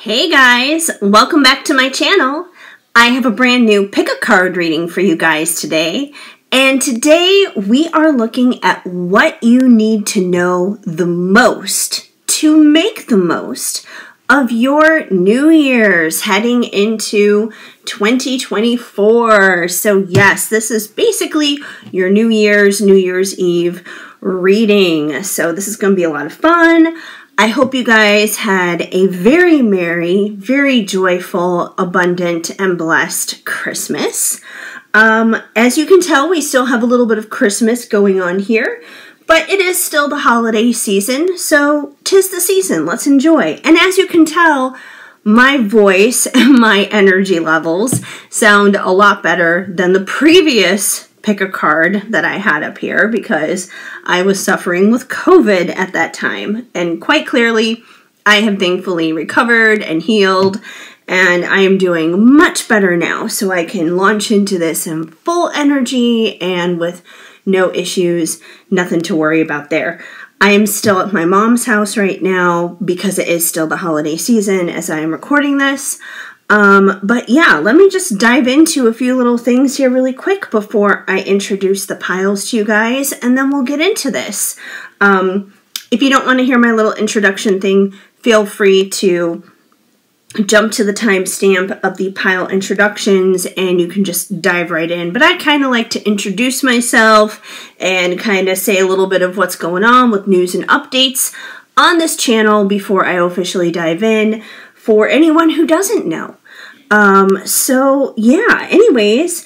Hey guys, welcome back to my channel. I have a brand new pick a card reading for you guys today. And today we are looking at what you need to know the most to make the most of your New Year's heading into 2024. So yes, this is basically your New Year's Eve reading. So this is going to be a lot of fun. I hope you guys had a very merry, very joyful, abundant, and blessed Christmas. As you can tell, we still have a little bit of Christmas going on here, but it is still the holiday season, so 'tis the season. Let's enjoy. And as you can tell, my voice and my energy levels sound a lot better than the previous pick a card that I had up here because I was suffering with COVID at that time. And quite clearly, I have thankfully recovered and healed, and I am doing much better now. So I can launch into this in full energy and with no issues, nothing to worry about there. I am still at my mom's house right now because it is still the holiday season as I am recording this. But yeah, let me just dive into a few little things here really quick before I introduce the piles to you guys, and then we'll get into this. If you don't want to hear my little introduction thing, feel free to jump to the timestamp of the pile introductions and you can just dive right in. But I kind of like to introduce myself and kind of say a little bit of what's going on with news and updates on this channel before I officially dive in, for anyone who doesn't know. So yeah, anyways,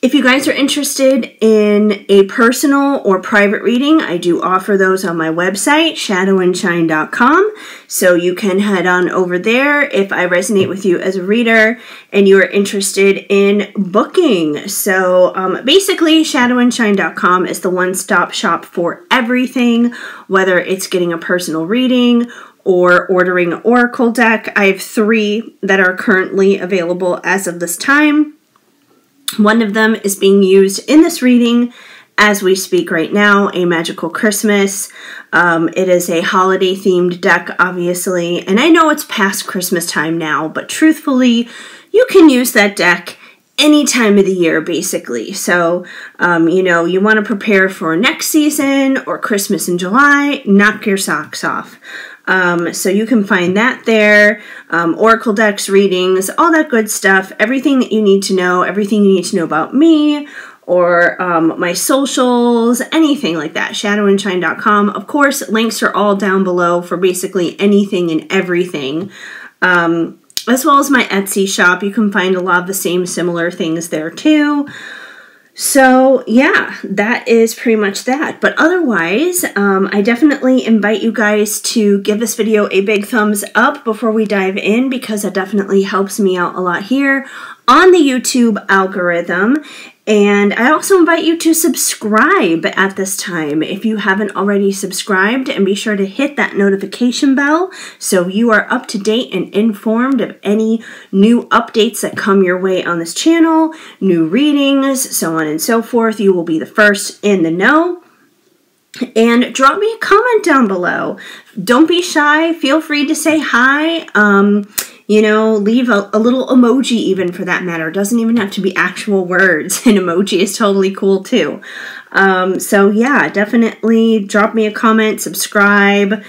if you guys are interested in a personal or private reading, I do offer those on my website, shadowandshine.com. So you can head on over there if I resonate with you as a reader and you are interested in booking. So basically, shadowandshine.com is the one-stop shop for everything, whether it's getting a personal reading or ordering an oracle deck. I have 3 that are currently available as of this time. One of them is being used in this reading as we speak right now, A Magical Christmas. It is a holiday-themed deck, obviously, and I know it's past Christmas time now, but truthfully, you can use that deck any time of the year, basically. So, you know, you want to prepare for next season or Christmas in July, knock your socks off. So you can find that there, oracle decks, readings, all that good stuff, everything that you need to know, everything you need to know about me or my socials, anything like that, shadowandshine.com. Of course, links are all down below for basically anything and everything, as well as my Etsy shop. You can find a lot of the same similar things there too. So yeah, that is pretty much that. But otherwise, I definitely invite you guys to give this video a big thumbs up before we dive in, because it definitely helps me out a lot here on the YouTube algorithm. And I also invite you to subscribe at this time if you haven't already subscribed, and be sure to hit that notification bell so you are up to date and informed of any new updates that come your way on this channel, new readings, so on and so forth. You will be the first in the know. And drop me a comment down below. Don't be shy. Feel free to say hi. You know, leave a little emoji even, for that matter. It doesn't even have to be actual words. An emoji is totally cool too. So yeah, definitely drop me a comment, subscribe,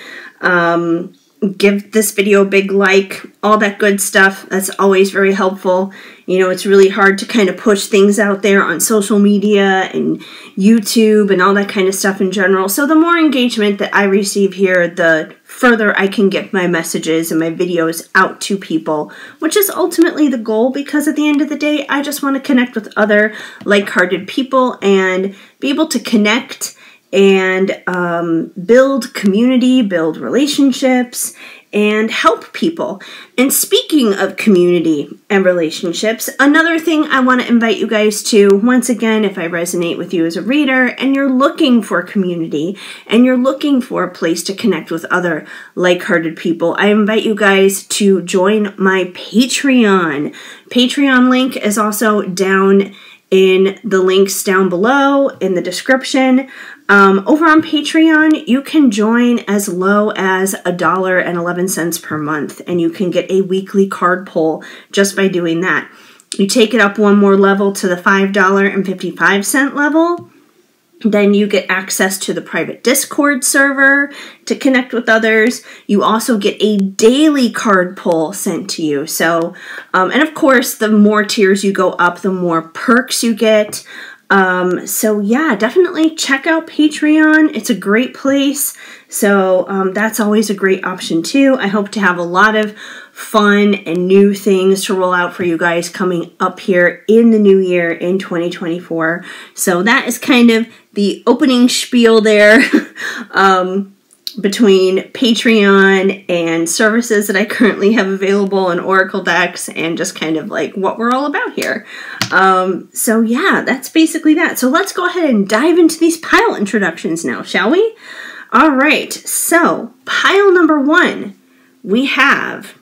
give this video a big like, all that good stuff. That's always very helpful. You know, it's really hard to kind of push things out there on social media and YouTube and all that kind of stuff in general. So the more engagement that I receive here, the further I can get my messages and my videos out to people, which is ultimately the goal, because at the end of the day, I just want to connect with other like-hearted people and be able to connect and build community, build relationships, and help people. And speaking of community and relationships, another thing I want to invite you guys to, once again, if I resonate with you as a reader and you're looking for community and you're looking for a place to connect with other like-hearted people, I invite you guys to join my Patreon. Patreon link is also down in the links down below in the description. Over on Patreon, you can join as low as $1.11 per month, and you can get a weekly card pull just by doing that. You take it up one more level to the $5.55 level, then you get access to the private Discord server to connect with others. You also get a daily card pull sent to you. So, and of course, the more tiers you go up, the more perks you get. So yeah, definitely check out Patreon. It's a great place. So that's always a great option too. I hope to have a lot of fun and new things to roll out for you guys coming up here in the new year in 2024. So that is kind of the opening spiel there between Patreon and services that I currently have available in Oracle decks and just kind of like what we're all about here. So yeah, that's basically that. So let's go ahead and dive into these pile introductions now, shall we? All right, so pile number 1, we have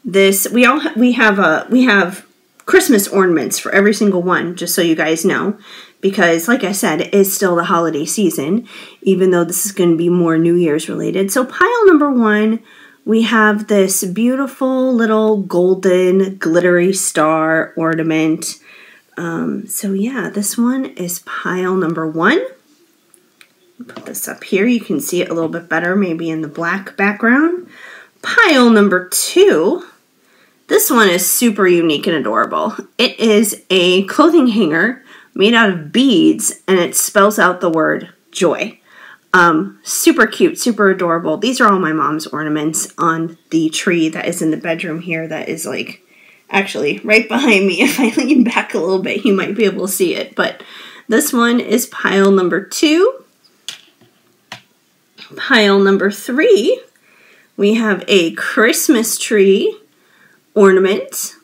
this. We have Christmas ornaments for every single one, just so you guys know, because like I said, it is still the holiday season, even though this is going to be more New Year's related. So pile number 1, we have this beautiful little golden glittery star ornament. So yeah, this one is pile number 1. Put this up here. You can see it a little bit better, maybe in the black background. Pile number 2. This one is super unique and adorable. It is a clothing hanger made out of beads, and it spells out the word joy. Super cute, super adorable. These are all my mom's ornaments on the tree that is in the bedroom here that is like actually right behind me. If I lean back a little bit, you might be able to see it. But this one is pile number 2. Pile number 3, we have a Christmas tree ornament.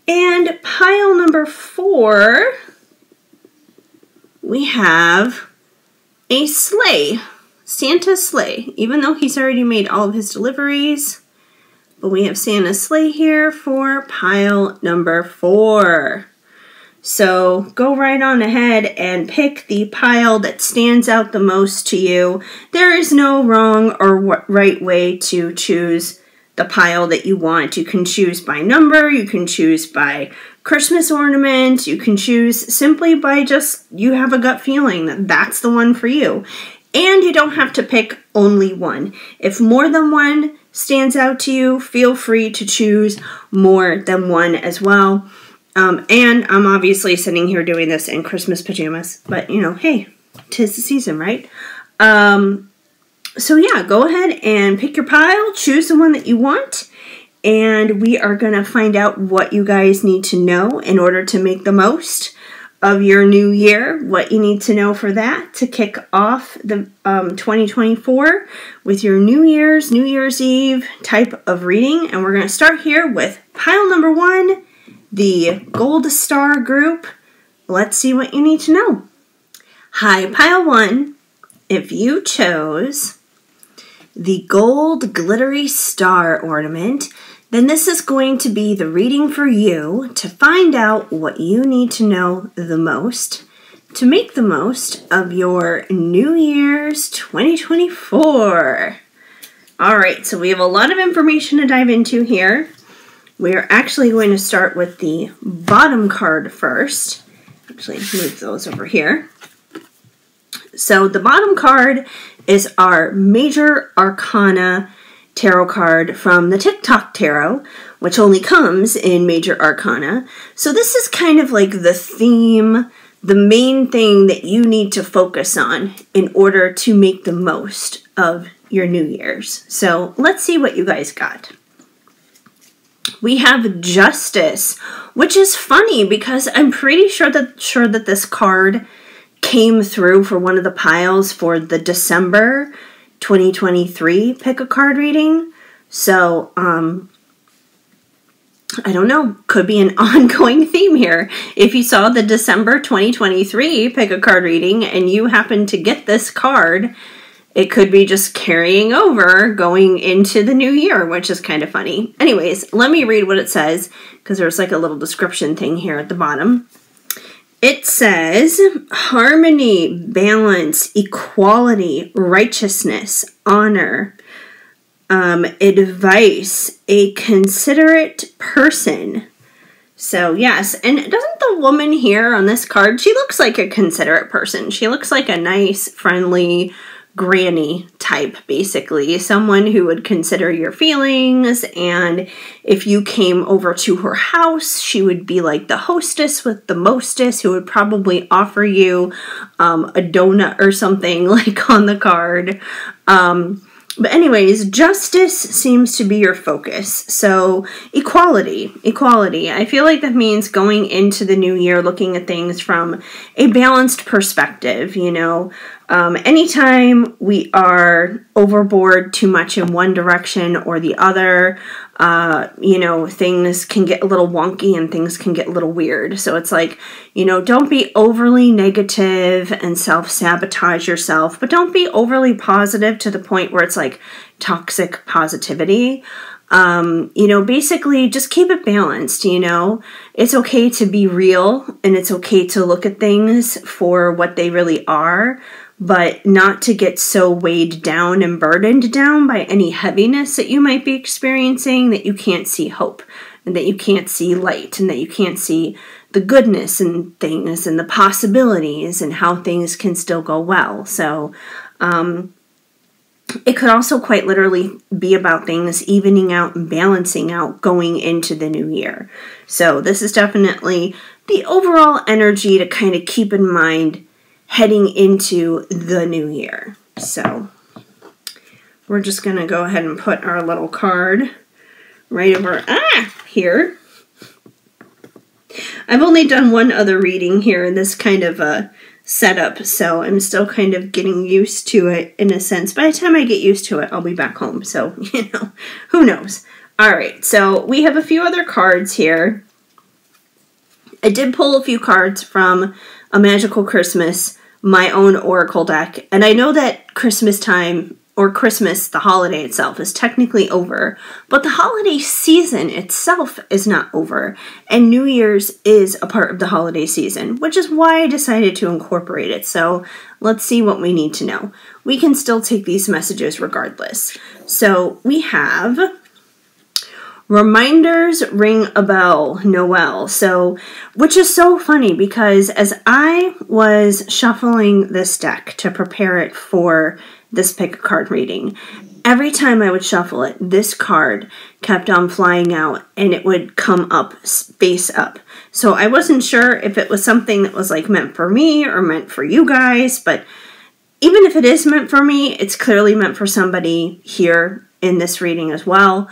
And pile number 4, we have a sleigh, Santa's sleigh, even though he's already made all of his deliveries. But we have Santa's sleigh here for pile number 4. So go right on ahead and pick the pile that stands out the most to you. There is no wrong or right way to choose the pile that you want. You can choose by number, you can choose by Christmas ornament, you can choose simply by just, you have a gut feeling that that's the one for you. And you don't have to pick only one. If more than one stands out to you, feel free to choose more than one as well. And I'm obviously sitting here doing this in Christmas pajamas, but you know, hey, 'tis the season, right? So yeah, go ahead and pick your pile, choose the one that you want, and we are going to find out what you guys need to know in order to make the most of your new year, what you need to know for that to kick off the 2024 with your New Year's Eve type of reading. And we're going to start here with pile number 1, the Gold Star group. Let's see what you need to know. Hi, pile 1. If you chose the gold glittery star ornament, then this is going to be the reading for you to find out what you need to know the most to make the most of your New Year's 2024. All right, so we have a lot of information to dive into here. We're actually going to start with the bottom card first. Actually, move those over here. So the bottom card is our Major Arcana tarot card from the TikTok Tarot, which only comes in Major Arcana. So this is kind of like the theme, the main thing that you need to focus on in order to make the most of your New Year's. So let's see what you guys got. We have Justice, which is funny because I'm pretty sure that this card came through for one of the piles for the December 2023 pick a card reading. So, I don't know, could be an ongoing theme here. If you saw the December 2023 pick a card reading and you happen to get this card, it could be just carrying over going into the new year, which is kind of funny. Anyways, let me read what it says, because there's like a little description thing here at the bottom. It says, harmony, balance, equality, righteousness, honor, advice, a considerate person. So yes, and doesn't the woman here on this card, she looks like a considerate person. She looks like a nice, friendly granny type, basically. Someone who would consider your feelings, and if you came over to her house, she would be like the hostess with the mostest, who would probably offer you a donut or something, like on the card. But anyways, justice seems to be your focus. So equality. I feel like that means going into the new year looking at things from a balanced perspective, you know. Anytime we are overboard too much in one direction or the other, you know, things can get a little wonky and things can get a little weird. So it's like, you know, don't be overly negative and self-sabotage yourself, but don't be overly positive to the point where it's like toxic positivity. You know, basically just keep it balanced, you know. It's okay to be real, and it's okay to look at things for what they really are, but not to get so weighed down and burdened down by any heaviness that you might be experiencing, that you can't see hope, and that you can't see light, and that you can't see the goodness in things and the possibilities and how things can still go well. So, it could also quite literally be about things evening out and balancing out going into the new year. So this is definitely the overall energy to kind of keep in mind heading into the new year. So we're just going to go ahead and put our little card right over here. I've only done one other reading here in this kind of a setup, so I'm still kind of getting used to it in a sense. By the time I get used to it, I'll be back home, so, you know, who knows. Alright, so we have a few other cards here. I did pull a few cards from A Magical Christmas, my own oracle deck, and I know that Christmas time, or Christmas, the holiday itself, is technically over, but the holiday season itself is not over, and New Year's is a part of the holiday season, which is why I decided to incorporate it. So let's see what we need to know. We can still take these messages regardless. So we have reminders ring a bell, Noel. So, which is so funny because as I was shuffling this deck to prepare it for this pick a card reading, every time I would shuffle it, this card kept on flying out and it would come up face up. So I wasn't sure if it was something that was like meant for me or meant for you guys, but even if it is meant for me, it's clearly meant for somebody here in this reading as well.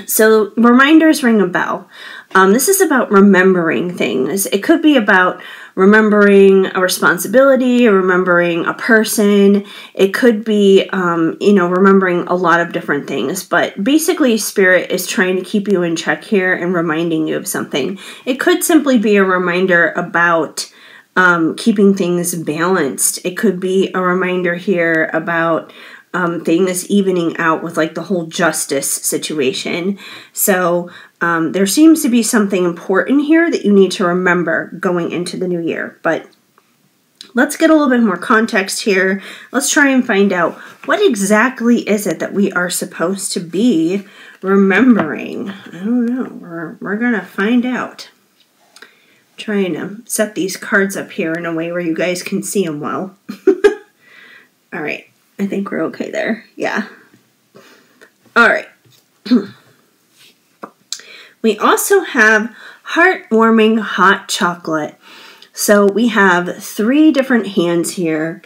So reminders ring a bell. This is about remembering things. It could be about remembering a responsibility or remembering a person. It could be, you know, remembering a lot of different things. But basically, Spirit is trying to keep you in check here and reminding you of something. It could simply be a reminder about keeping things balanced. It could be a reminder here about things evening out with like the whole justice situation. So there seems to be something important here that you need to remember going into the new year. But let's get a little bit more context here. Let's try and find out what exactly is it that we are supposed to be remembering. I don't know. We're going to find out. I'm trying to set these cards up here in a way where you guys can see them well. All right. I think we're okay there. Yeah. All right. We also have heartwarming hot chocolate. So we have 3 different hands here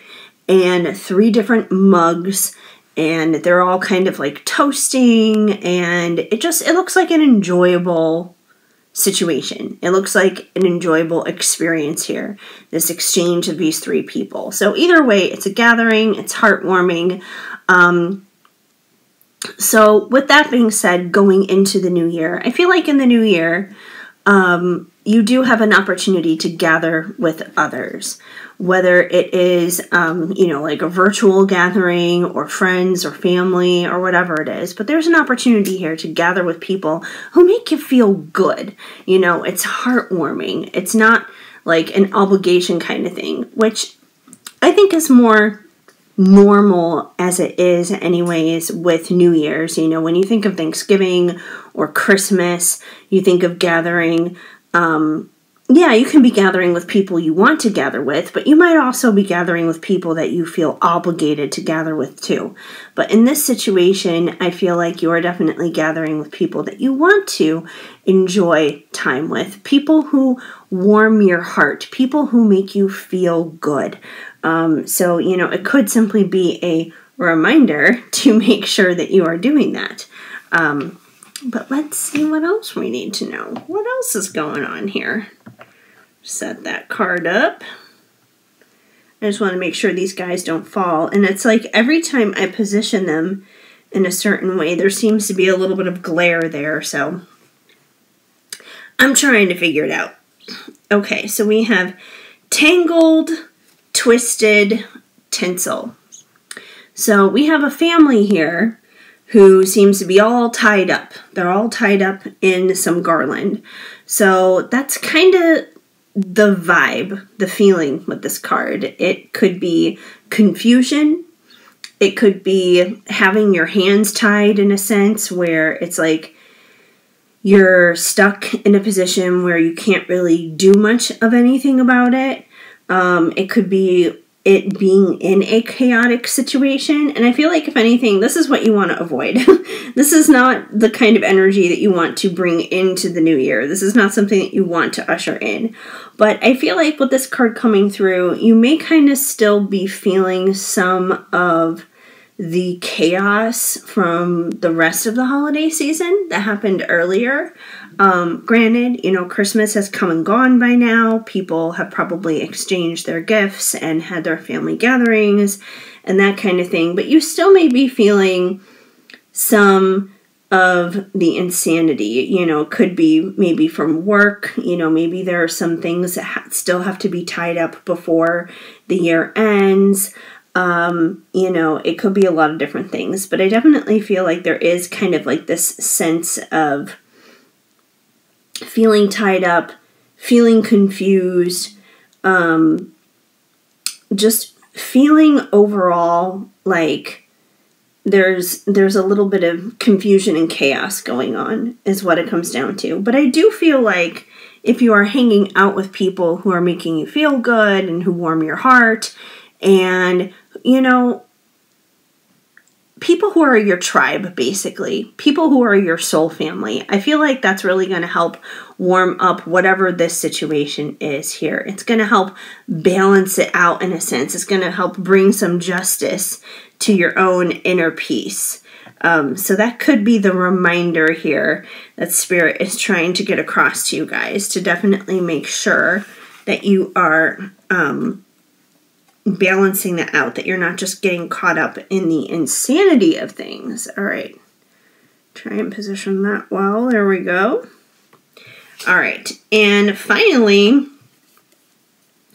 and 3 different mugs, and they're all kind of like toasting, and it looks like an enjoyable situation. It looks like an enjoyable experience here, this exchange of these 3 people. So either way, it's a gathering, it's heartwarming. So with that being said, going into the new year, I feel like in the new year, you do have an opportunity to gather with others, whether it is, like a virtual gathering or friends or family or whatever it is. But there's an opportunity here to gather with people who make you feel good. It's heartwarming. It's not like an obligation kind of thing, which I think is more normal as it is anyways with New Year's. When you think of Thanksgiving or Christmas, you think of gathering. You can be gathering with people you want to gather with, but you might also be gathering with people that you feel obligated to gather with too. But in this situation, I feel like you are definitely gathering with people that you want to enjoy time with, people who warm your heart, people who make you feel good. It could simply be a reminder to make sure that you are doing that. But let's see what else we need to know. What else is going on here? Set that card up. I just want to make sure these guys don't fall. And it's like every time I position them in a certain way, there seems to be a little bit of glare there. So I'm trying to figure it out. Okay, so we have tangled, twisted, tinsel. So we have a family here who seems to be all tied up. They're all tied up in some garland. So that's kind of the vibe, the feeling with this card. It could be confusion. It could be having your hands tied in a sense where it's like you're stuck in a position where you can't really do much of anything about it. It could be it being in a chaotic situation. And I feel like, if anything, this is what you want to avoid. This is not the kind of energy that you want to bring into the new year. This is not something that you want to usher in. But I feel like with this card coming through, you may kind of still be feeling some of the chaos from the rest of the holiday season that happened earlier. Granted, Christmas has come and gone by now. People have probably exchanged their gifts and had their family gatherings and that kind of thing. But you still may be feeling some of the insanity. Could be maybe from work. Maybe there are some things that still have to be tied up before the year ends. It could be a lot of different things. But I definitely feel like there is kind of like this sense of feeling tied up, feeling confused, just feeling overall like there's a little bit of confusion and chaos going on is what it comes down to. But I do feel like if you are hanging out with people who are making you feel good and who warm your heart and, people who are your tribe, basically, people who are your soul family, I feel like that's really going to help warm up whatever this situation is here. It's going to help balance it out in a sense. It's going to help bring some justice to your own inner peace. So that could be the reminder here that Spirit is trying to get across to you guys, to definitely make sure that you are balancing that out, that you're not just getting caught up in the insanity of things. All right. Try and position that well. There we go. All right. And finally,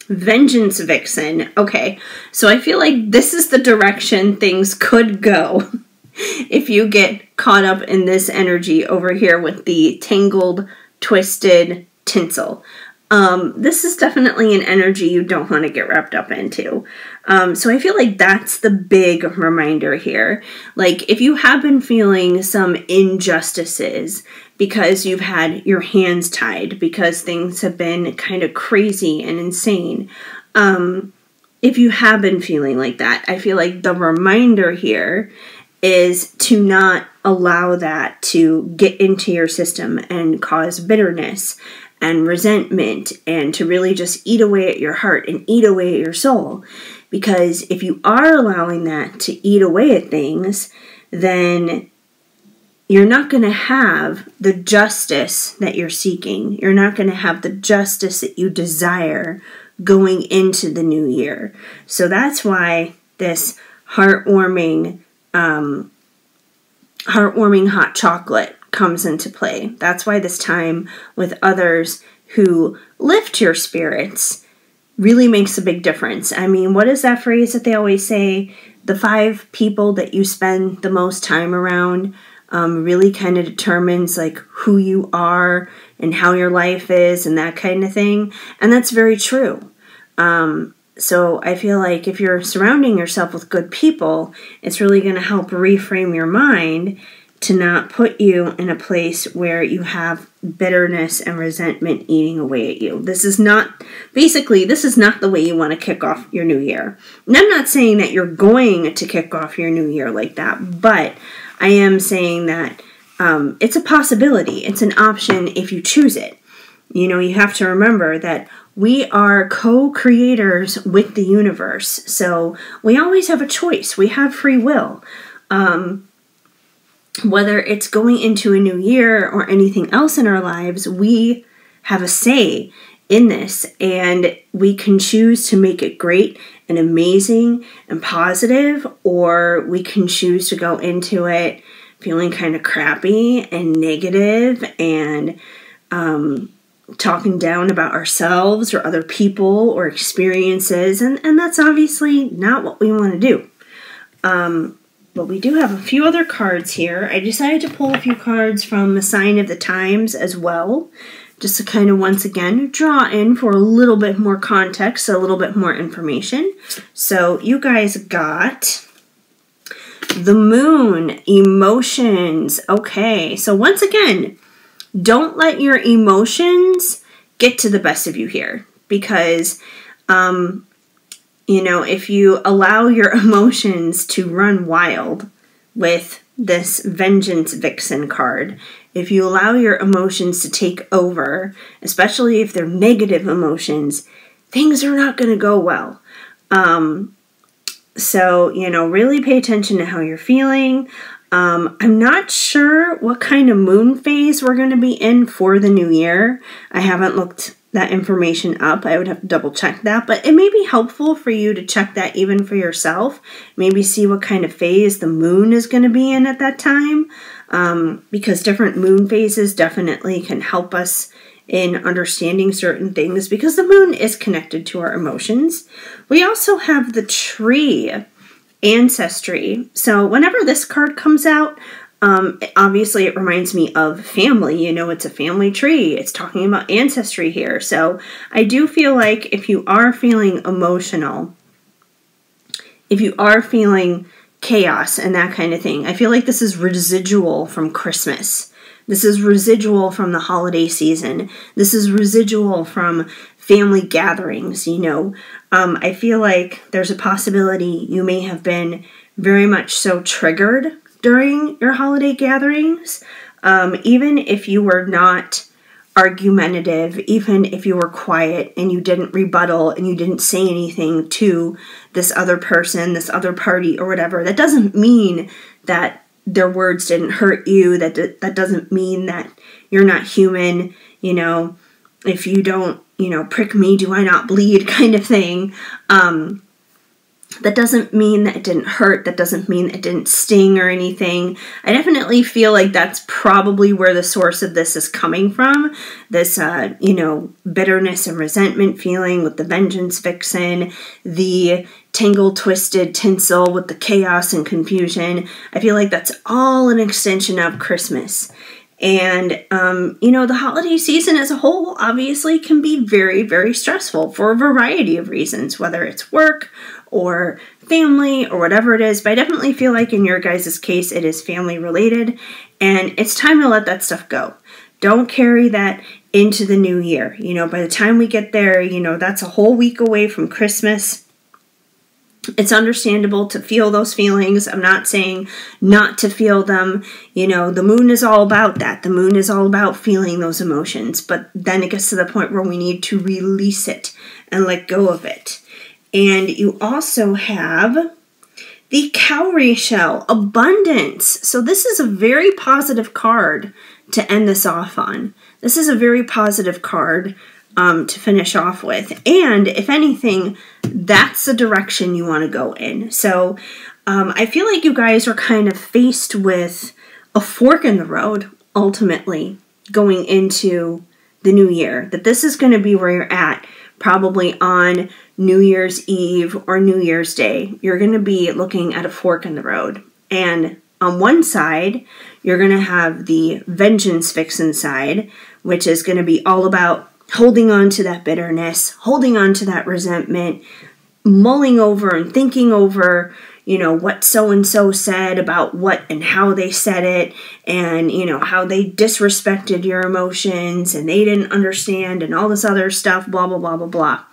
Vengeance Vixen. Okay. So I feel like this is the direction things could go if you get caught up in this energy over here with the tangled, twisted tinsel. This is definitely an energy you don't want to get wrapped up into. So I feel like that's the big reminder here. Like, if you have been feeling some injustices because you've had your hands tied, because things have been kind of crazy and insane, if you have been feeling like that, I feel like the reminder here is to not allow that to get into your system and cause bitterness and resentment, and to really just eat away at your heart and eat away at your soul. Because if you are allowing that to eat away at things, then you're not going to have the justice that you're seeking. You're not going to have the justice that you desire going into the new year. So that's why this heartwarming hot chocolate comes into play. That's why this time with others who lift your spirits really makes a big difference. I mean, what is that phrase that they always say? The 5 people that you spend the most time around really kind of determines like who you are and how your life is and that kind of thing. And that's very true. So I feel like if you're surrounding yourself with good people, it's really going to help reframe your mind to not put you in a place where you have bitterness and resentment eating away at you. This is not the way you want to kick off your new year. And I'm not saying that you're going to kick off your new year like that, but I am saying that it's a possibility. It's an option if you choose it. You know, you have to remember that we are co-creators with the universe. So we always have a choice. We have free will. Whether it's going into a new year or anything else in our lives, we have a say in this, and we can choose to make it great and amazing and positive, or we can choose to go into it feeling kind of crappy and negative and talking down about ourselves or other people or experiences, and that's obviously not what we want to do. But we do have a few other cards here. I decided to pull a few cards from the Sign of the Times as well, just to kind of once again draw in for a little bit more context, a little bit more information. So you guys got the Moon, emotions. Okay, so once again, don't let your emotions get to the best of you here, because you know, if you allow your emotions to run wild with this Vengeance Vixen card, if you allow your emotions to take over, especially if they're negative emotions, things are not going to go well. So, you know, really pay attention to how you're feeling. I'm not sure what kind of moon phase we're going to be in for the new year. I haven't looked that information up. I would have to double check that, but it may be helpful for you to check that even for yourself. Maybe see what kind of phase the moon is going to be in at that time, because different moon phases definitely can help us in understanding certain things, because the moon is connected to our emotions. We also have the tree, ancestry. So whenever this card comes out, obviously it reminds me of family. You know, it's a family tree. It's talking about ancestry here. So I do feel like if you are feeling emotional, if you are feeling chaos and that kind of thing, I feel like this is residual from Christmas. This is residual from the holiday season. This is residual from family gatherings, you know. I feel like there's a possibility you may have been very much so triggered during your holiday gatherings, even if you were not argumentative, even if you were quiet and you didn't rebuttal and you didn't say anything to this other person, this other party or whatever. That doesn't mean that their words didn't hurt you. That doesn't mean that you're not human. You know, if you don't, you know, prick me, do I not bleed kind of thing. That doesn't mean that it didn't hurt. That doesn't mean it didn't sting or anything. I definitely feel like that's probably where the source of this is coming from. This, you know, bitterness and resentment feeling with the Vengeance Vixen, the tangled, twisted tinsel with the chaos and confusion. I feel like that's all an extension of Christmas. And, you know, the holiday season as a whole obviously can be very, very stressful for a variety of reasons, whether it's work or family or whatever it is. But I definitely feel like in your guys' case, it is family related, and it's time to let that stuff go. Don't carry that into the new year. You know, by the time we get there, you know, that's a whole week away from Christmas. It's understandable to feel those feelings. I'm not saying not to feel them. You know, the moon is all about that. The moon is all about feeling those emotions. But then it gets to the point where we need to release it and let go of it. And you also have the cowrie shell, abundance. So this is a very positive card to end this off on. This is a very positive card to finish off with. And if anything, that's the direction you want to go in. So I feel like you guys are kind of faced with a fork in the road, ultimately, going into the new year, that this is going to be where you're at, probably on New Year's Eve or New Year's Day. You're going to be looking at a fork in the road. And on one side, you're going to have the vengeance vixen side, which is going to be all about holding on to that bitterness, holding on to that resentment, mulling over and thinking over, you know, what so-and-so said about what and how they said it, and, you know, how they disrespected your emotions and they didn't understand and all this other stuff, blah, blah, blah, blah, blah.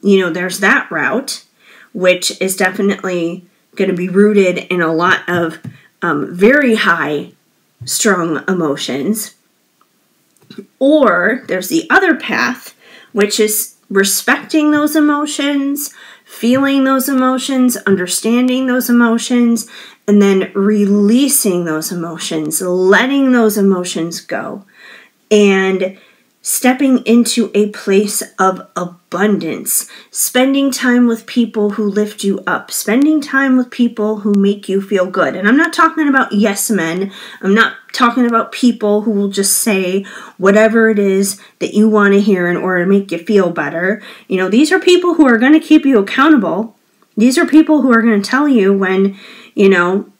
You know, there's that route, which is definitely going to be rooted in a lot of very high, strong emotions. Or there's the other path, which is respecting those emotions, feeling those emotions, understanding those emotions, and then releasing those emotions, letting those emotions go, and stepping into a place of abundance, spending time with people who lift you up, spending time with people who make you feel good. And I'm not talking about yes men. I'm not talking about people who will just say whatever it is that you want to hear in order to make you feel better. You know, these are people who are going to keep you accountable. These are people who are going to tell you when, you know,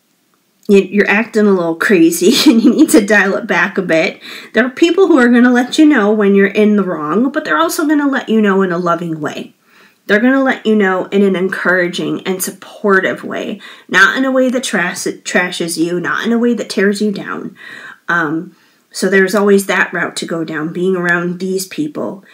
you're acting a little crazy and you need to dial it back a bit. There are people who are going to let you know when you're in the wrong, but they're also going to let you know in a loving way. They're going to let you know in an encouraging and supportive way, not in a way that trashes you, not in a way that tears you down. So there's always that route to go down, being around these people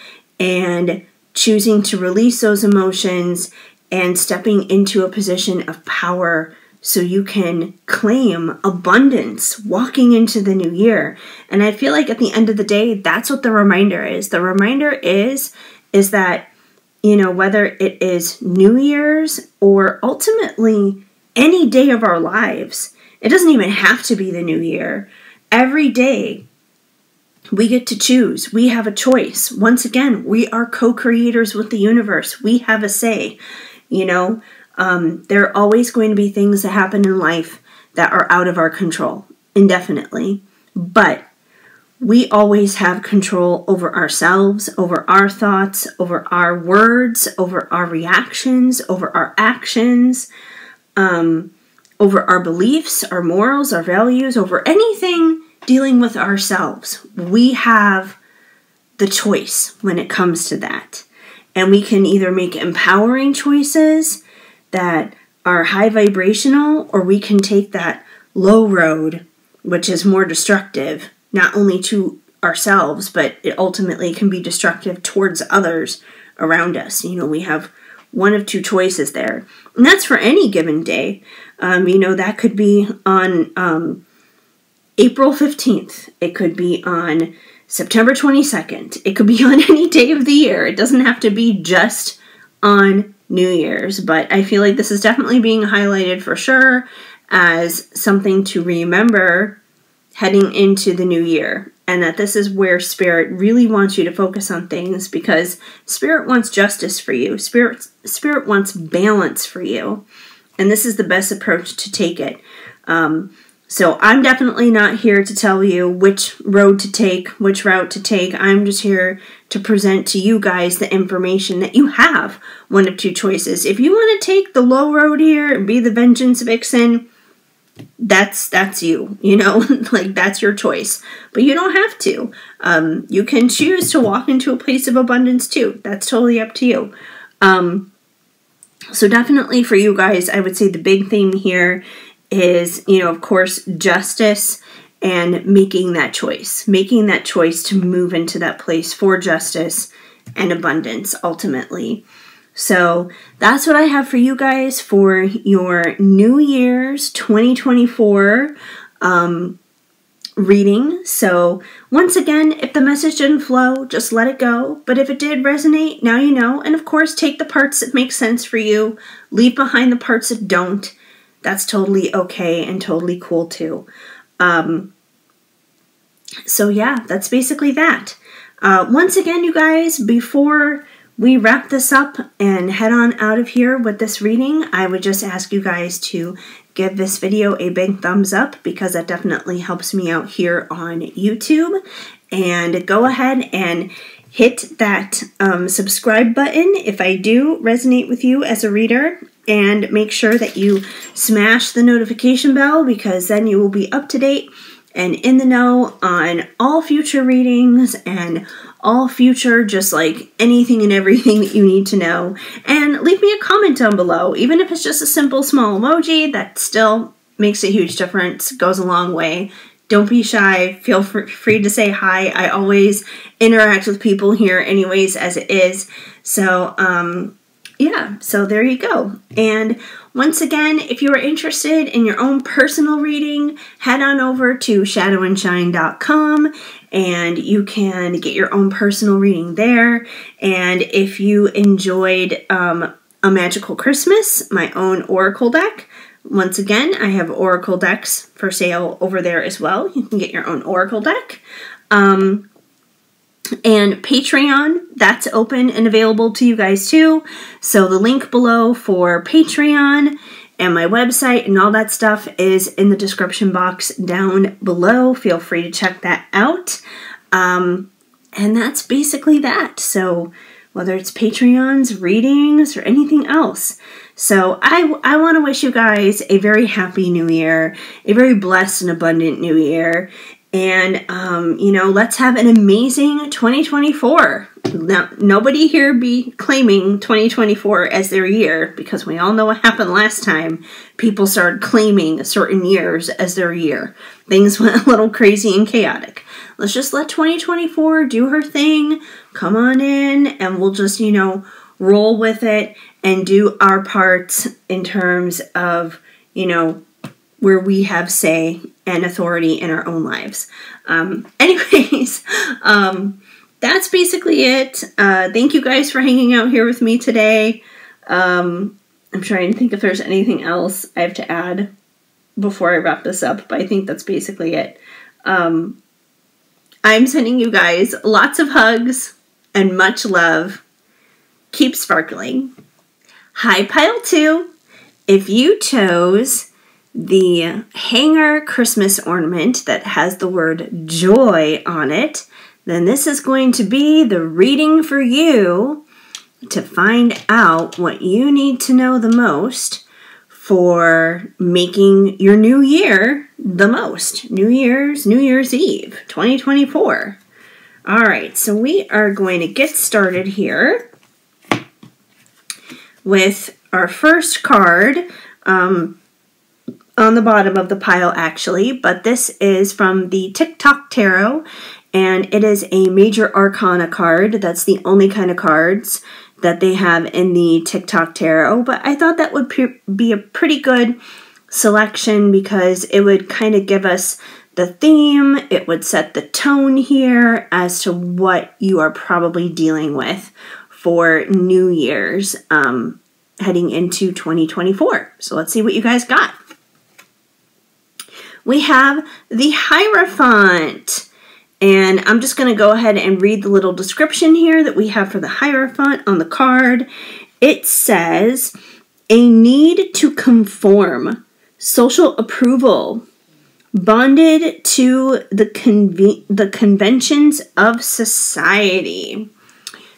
and choosing to release those emotions and stepping into a position of power so you can claim abundance walking into the new year. And I feel like at the end of the day, that's what the reminder is. The reminder is that, you know, whether it is New Year's or ultimately any day of our lives, it doesn't even have to be the new year. Every day we get to choose. We have a choice. Once again, we are co-creators with the universe. We have a say, you know. There are always going to be things that happen in life that are out of our control, indefinitely. But we always have control over ourselves, over our thoughts, over our words, over our reactions, over our actions, over our beliefs, our morals, our values, over anything dealing with ourselves. We have the choice when it comes to that. And we can either make empowering choices that are high vibrational, or we can take that low road, which is more destructive, not only to ourselves, but it ultimately can be destructive towards others around us. You know, we have one of two choices there. And that's for any given day. You know, that could be on April 15th. It could be on September 22nd. It could be on any day of the year. It doesn't have to be just on New Year's, but I feel like this is definitely being highlighted for sure as something to remember heading into the new year, and that this is where Spirit really wants you to focus on things, because Spirit wants justice for you. Spirit wants balance for you, and this is the best approach to take it. So I'm definitely not here to tell you which road to take, which route to take. I'm just here to present to you guys the information that you have one of two choices. If you want to take the low road here and be the vengeance vixen, that's you, you know, like that's your choice. But you don't have to. You can choose to walk into a place of abundance too. That's totally up to you. So definitely for you guys, I would say the big theme here is, you know, of course, justice and making that choice to move into that place for justice and abundance ultimately. So that's what I have for you guys for your New Year's 2024 reading. So once again, if the message didn't flow, just let it go. But if it did resonate, now you know. And of course, take the parts that make sense for you. Leave behind the parts that don't. That's totally okay and totally cool too. So yeah, that's basically that. Once again, you guys, before we wrap this up and head on out of here with this reading, I would just ask you guys to give this video a big thumbs up, because that definitely helps me out here on YouTube. and go ahead and hit that subscribe button if I do resonate with you as a reader, and make sure that you smash the notification bell, because then you will be up to date and in the know on all future readings and all future, just like anything and everything that you need to know. And leave me a comment down below, even if it's just a simple small emoji. That still makes a huge difference, goes a long way. Don't be shy. Feel free to say hi. I always interact with people here anyways as it is. So, yeah, so there you go. And once again, if you are interested in your own personal reading, head on over to shadowandshine.com and you can get your own personal reading there. And if you enjoyed A Magical Christmas, my own Oracle deck, once again, I have Oracle decks for sale over there as well. You can get your own Oracle deck. And Patreon, that's open and available to you guys too. So the link below for Patreon and my website and all that stuff is in the description box down below. Feel free to check that out. And that's basically that. So whether it's Patreons, readings, or anything else. So I want to wish you guys a very happy new year, a very blessed and abundant new year. And, you know, let's have an amazing 2024. Now, nobody here be claiming 2024 as their year, because we all know what happened last time. People started claiming certain years as their year. Things went a little crazy and chaotic. Let's just let 2024 do her thing. Come on in, and we'll just, you know, roll with it and do our parts in terms of, you know, where we have say and authority in our own lives. Anyways, that's basically it. Thank you guys for hanging out here with me today. I'm trying to think if there's anything else I have to add before I wrap this up, but I think that's basically it. I'm sending you guys lots of hugs and much love. Keep sparkling. Hi, Pile 2. If you chose the hanger Christmas ornament that has the word joy on it, then this is going to be the reading for you to find out what you need to know the most for making your new year the most. New Year's Eve, 2024. All right, so we are going to get started here with our first card on the bottom of the pile, actually, but this is from the TikTok Tarot, and it is a Major Arcana card. That's the only kind of cards that they have in the TikTok Tarot, but I thought that would be a pretty good selection because it would kind of give us the theme. It would set the tone here as to what you are probably dealing with for New Year's heading into 2024. So let's see what you guys got. We have the Hierophant. And I'm just going to go ahead and read the little description here that we have for the Hierophant on the card. It says, a need to conform, social approval, bonded to the conventions of society.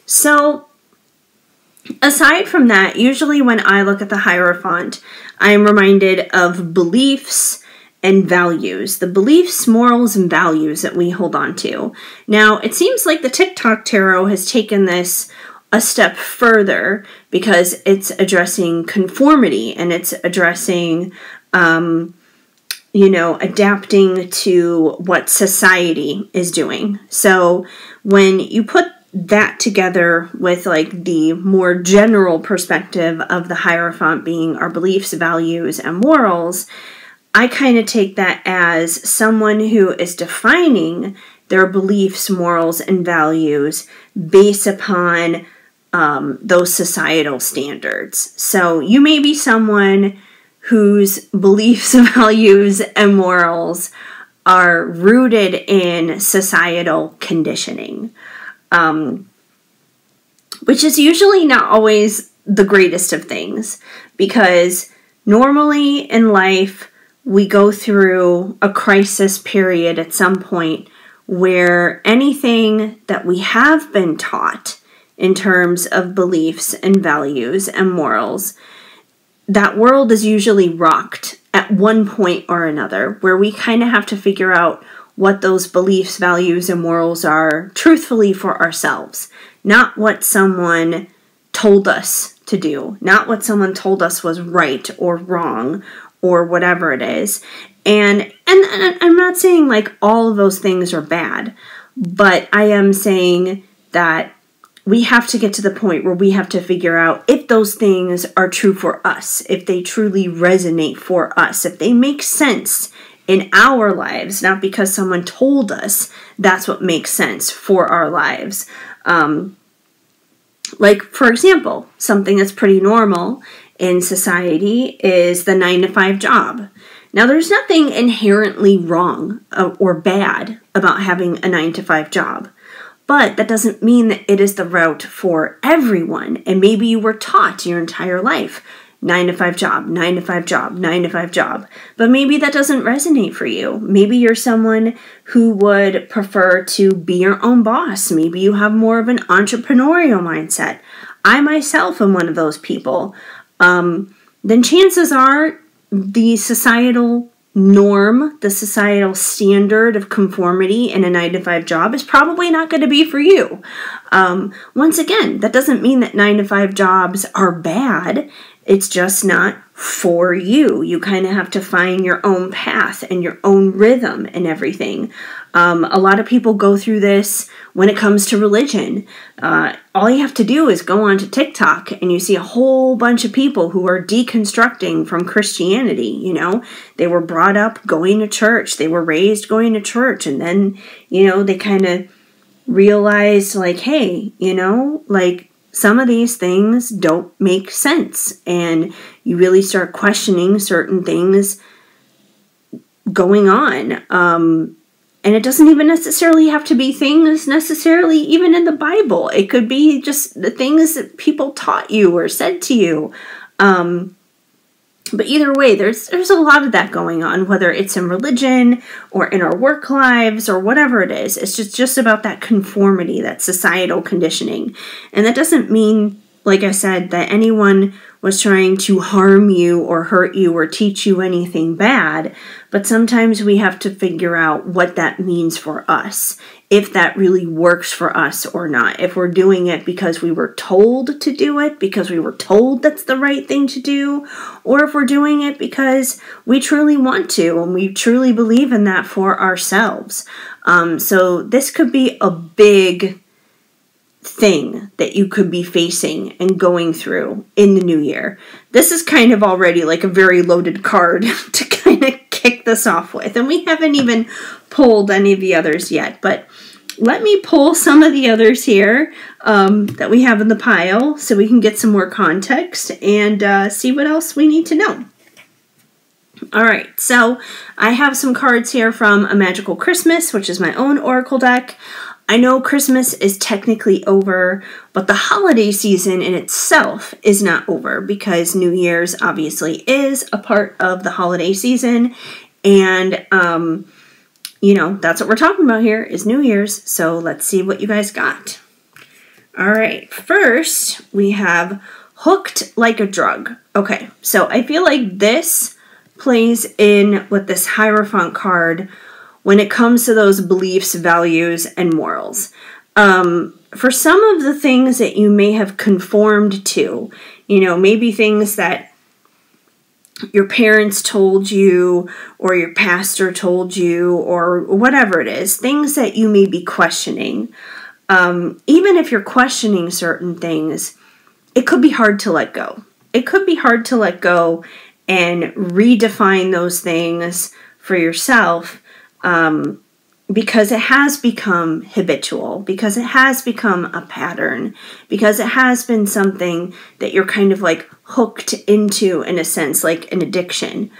So, aside from that, usually when I look at the Hierophant, I am reminded of beliefs and values. The beliefs, morals, and values that we hold on to. Now, it seems like the TikTok Tarot has taken this a step further because it's addressing conformity and it's addressing you know, adapting to what society is doing. So when you put that together with like the more general perspective of the Hierophant being our beliefs, values, and morals, I kind of take that as someone who is defining their beliefs, morals, and values based upon those societal standards. So you may be someone whose beliefs, values, and morals are rooted in societal conditioning, which is usually not always the greatest of things, because normally in life we go through a crisis period at some point where anything that we have been taught in terms of beliefs and values and morals, that world is usually rocked at one point or another, where we kind of have to figure out what those beliefs, values, and morals are truthfully for ourselves, not what someone told us to do, not what someone told us was right or wrong or whatever it is. And I'm not saying like all of those things are bad, but I am saying that we have to get to the point where we have to figure out if those things are true for us, if they truly resonate for us, if they make sense in our lives, not because someone told us that's what makes sense for our lives. Like, for example, something that's pretty normal in society is the 9-to-5 job. Now, there's nothing inherently wrong or bad about having a 9-to-5 job. But that doesn't mean that it is the route for everyone. And maybe you were taught your entire life, 9-to-5 job, 9-to-5 job, 9-to-5 job. But maybe that doesn't resonate for you. Maybe you're someone who would prefer to be your own boss. Maybe you have more of an entrepreneurial mindset. I myself am one of those people. Then chances are the societal norm, the societal standard of conformity in a 9-to-5 job is probably not going to be for you. Once again, that doesn't mean that 9-to-5 jobs are bad. It's just not for you. You kind of have to find your own path and your own rhythm and everything. A lot of people go through this when it comes to religion. All you have to do is go onto TikTok and you see a whole bunch of people who are deconstructing from Christianity. You know, they were brought up going to church. They were raised going to church. And then, you know, they kind of realized like, hey, you know, like some of these things don't make sense. And you really start questioning certain things going on. And it doesn't even necessarily have to be things necessarily even in the Bible. It could be just the things that people taught you or said to you. But either way, there's a lot of that going on, whether it's in religion or in our work lives or whatever it is. It's just about that conformity, that societal conditioning. And that doesn't mean, like I said, that anyone was trying to harm you or hurt you or teach you anything bad. But sometimes we have to figure out what that means for us, if that really works for us or not. If we're doing it because we were told to do it, because we were told that's the right thing to do, or if we're doing it because we truly want to and we truly believe in that for ourselves. So this could be a big thing that you could be facing and going through in the new year. This is kind of already like a very loaded card to kind of kick this off with. And we haven't even pulled any of the others yet, but let me pull some of the others here that we have in the pile so we can get some more context and see what else we need to know. All right, so I have some cards here from A Magical Christmas, which is my own oracle deck. I know Christmas is technically over, but the holiday season in itself is not over because New Year's obviously is a part of the holiday season. And, you know, that's what we're talking about here is New Year's. So let's see what you guys got. All right, first we have Hooked Like a Drug. Okay, so I feel like this plays in with this Hierophant card when it comes to those beliefs, values, and morals. For some of the things that you may have conformed to, you know, maybe things that your parents told you or your pastor told you or whatever it is, things that you may be questioning. Even if you're questioning certain things, it could be hard to let go. It could be hard to let go and redefine those things for yourself. Because it has become habitual, because it has become a pattern, because it has been something that you're kind of like hooked into in a sense, like an addiction.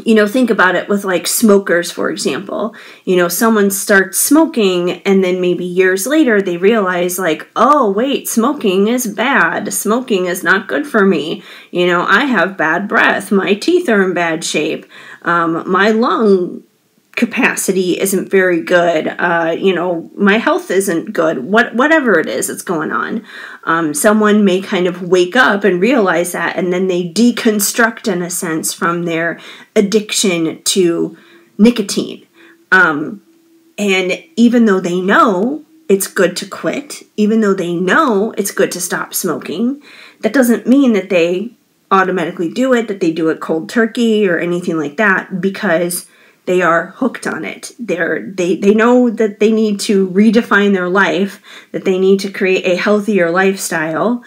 You know, think about it with like smokers, for example. You know, someone starts smoking and then maybe years later they realize like, oh, wait, smoking is bad. Smoking is not good for me. You know, I have bad breath. My teeth are in bad shape. My lung capacity isn't very good. My health isn't good. Whatever it is that's going on. Someone may kind of wake up and realize that, and then they deconstruct, in a sense, from their addiction to nicotine. And even though they know it's good to quit, even though they know it's good to stop smoking, that doesn't mean that they automatically do it, that they do it cold turkey or anything like that, because they are hooked on it. They know that they need to redefine their life, that they need to create a healthier lifestyle,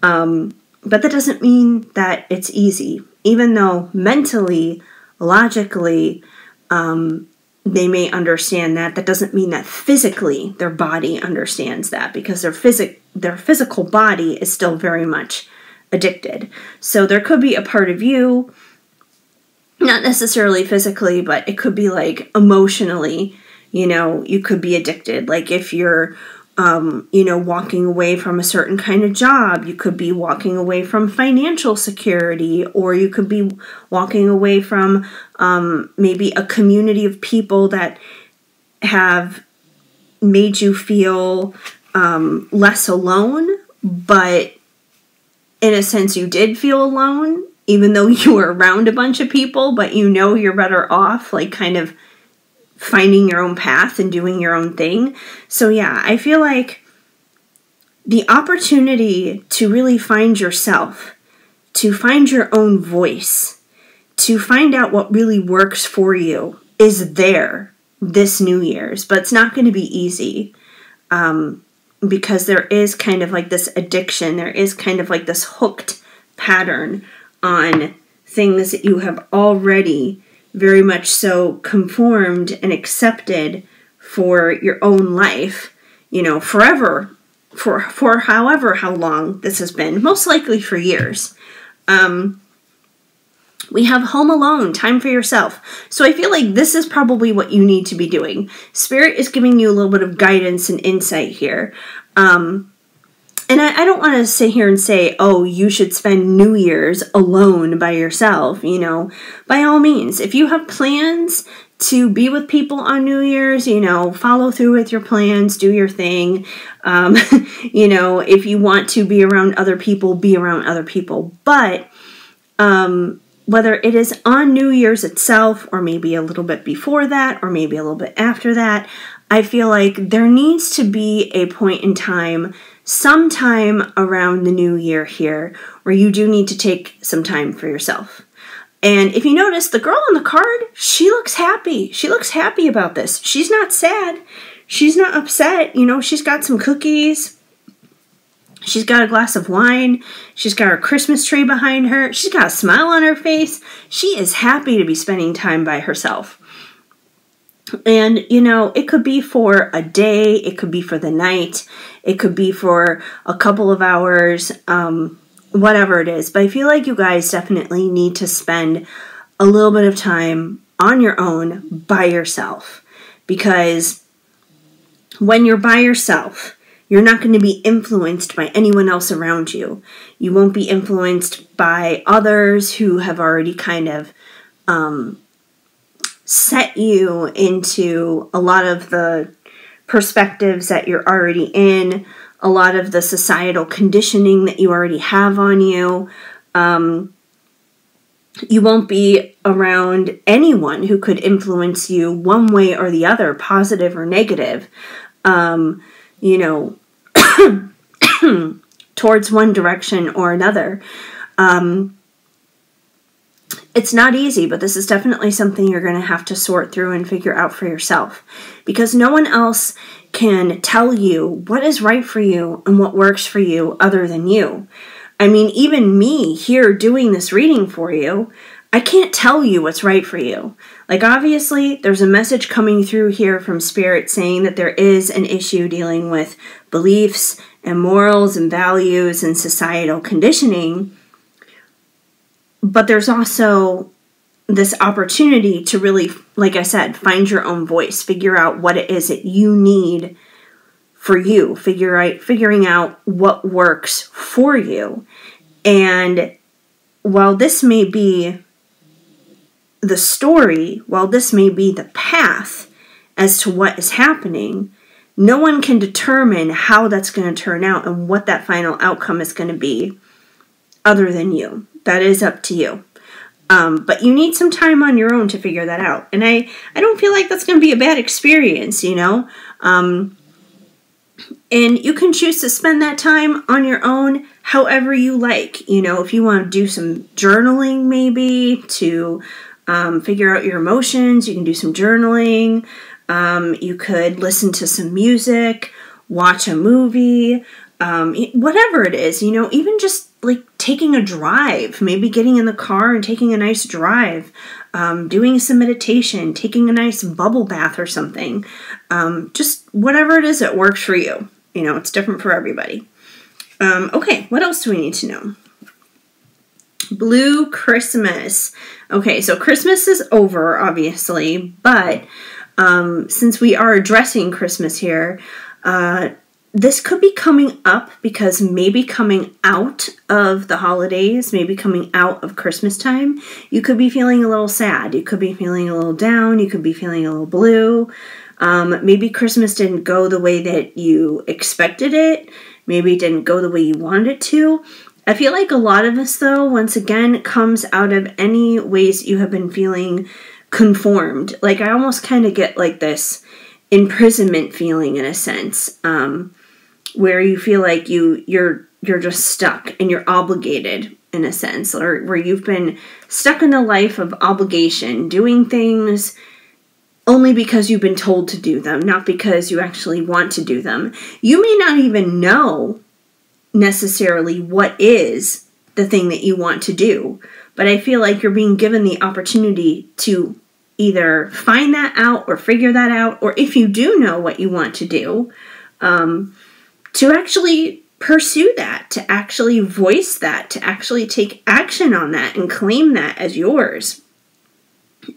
but that doesn't mean that it's easy. Even though mentally, logically, they may understand that, that doesn't mean that physically their body understands that, because their physical body is still very much addicted. So there could be a part of you, not necessarily physically, but it could be like emotionally, you could be addicted. Like if you're, walking away from a certain kind of job, you could be walking away from financial security, or you could be walking away from maybe a community of people that have made you feel less alone, but in a sense you did feel alone, even though you were around a bunch of people, but you're better off, like, kind of finding your own path and doing your own thing. So yeah, I feel like the opportunity to really find yourself, to find your own voice, to find out what really works for you is there this New Year's, but it's not going to be easy. Because there is kind of like this addiction, there is kind of like this hooked pattern on things that you have already very much so conformed and accepted for your own life, forever, for however how long this has been, most likely for years. We have home alone, time for yourself. So I feel like this is probably what you need to be doing. Spirit is giving you a little bit of guidance and insight here. And I don't want to sit here and say, oh, you should spend New Year's alone by yourself. By all means, if you have plans to be with people on New Year's, follow through with your plans, do your thing. If you want to be around other people, be around other people. But whether it is on New Year's itself, or maybe a little bit before that, or maybe a little bit after that, I feel like there needs to be a point in time, sometime around the new year here, where you do need to take some time for yourself. And if you notice, the girl on the card, she looks happy. She looks happy about this. She's not sad. She's not upset. She's got some cookies. She's got a glass of wine. She's got her Christmas tree behind her. She's got a smile on her face. She is happy to be spending time by herself. And, it could be for a day. It could be for the night. It could be for a couple of hours, whatever it is. But I feel like you guys definitely need to spend a little bit of time on your own by yourself. Because when you're by yourself, you're not going to be influenced by anyone else around you. You won't be influenced by others who have already kind of set you into a lot of the perspectives that you're already in, a lot of the societal conditioning that you already have on you. You won't be around anyone who could influence you one way or the other, positive or negative, towards one direction or another. It's not easy, but this is definitely something you're going to have to sort through and figure out for yourself, because no one else can tell you what is right for you and what works for you other than you. I mean, even me here doing this reading for you, I can't tell you what's right for you. Like, obviously, there's a message coming through here from Spirit saying that there is an issue dealing with beliefs and morals and values and societal conditioning. But there's also this opportunity to really, like I said, find your own voice, figure out what it is that you need for you, figuring out what works for you. And while this may be the story, while this may be the path as to what is happening, no one can determine how that's going to turn out and what that final outcome is going to be other than you. That is up to you. But you need some time on your own to figure that out. And I don't feel like that's going to be a bad experience, you know. And you can choose to spend that time on your own however you like. You know, if you want to do some journaling maybe to figure out your emotions, you can do some journaling. You could listen to some music, watch a movie, whatever it is, you know, even just like taking a drive, maybe getting in the car and taking a nice drive, doing some meditation, taking a nice bubble bath or something. Just whatever it is that works for you. You know, it's different for everybody. Okay, what else do we need to know? Blue Christmas. Okay, so Christmas is over, obviously, but since we are addressing Christmas here, this could be coming up because maybe coming out of the holidays, maybe coming out of Christmas time, you could be feeling a little sad. You could be feeling a little down. You could be feeling a little blue. Maybe Christmas didn't go the way that you expected it. Maybe it didn't go the way you wanted it to. I feel like a lot of this, though, once again, comes out of any ways you have been feeling conformed. Like, I almost kind of get like this imprisonment feeling in a sense, where you feel like you're just stuck and you're obligated in a sense, or where you've been stuck in a life of obligation, doing things only because you've been told to do them, not because you actually want to do them. You may not even know necessarily what is the thing that you want to do, but I feel like you're being given the opportunity to either find that out or figure that out, or if you do know what you want to do, to actually pursue that, to actually voice that, to actually take action on that and claim that as yours.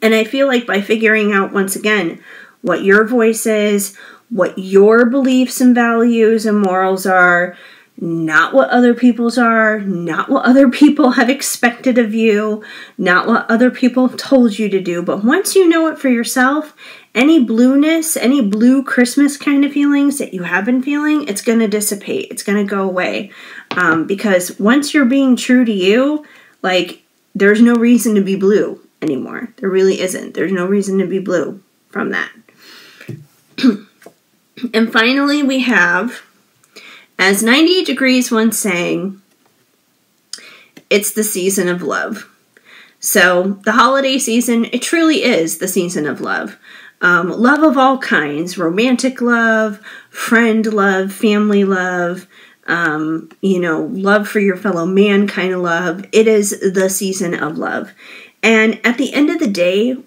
And I feel like by figuring out, once again, what your voice is, what your beliefs and values and morals are, not what other people's are, not what other people have expected of you, not what other people have told you to do. But once you know it for yourself, any blueness, any blue Christmas kind of feelings that you have been feeling, it's going to dissipate. It's going to go away. Because once you're being true to you, like, there's no reason to be blue anymore. There really isn't. There's no reason to be blue from that. And finally, we have, as 98 Degrees once sang, it's the season of love. So the holiday season, it truly is the season of love. Love of all kinds, romantic love, friend love, family love, love for your fellow man kind of love. It is the season of love. And at the end of the day,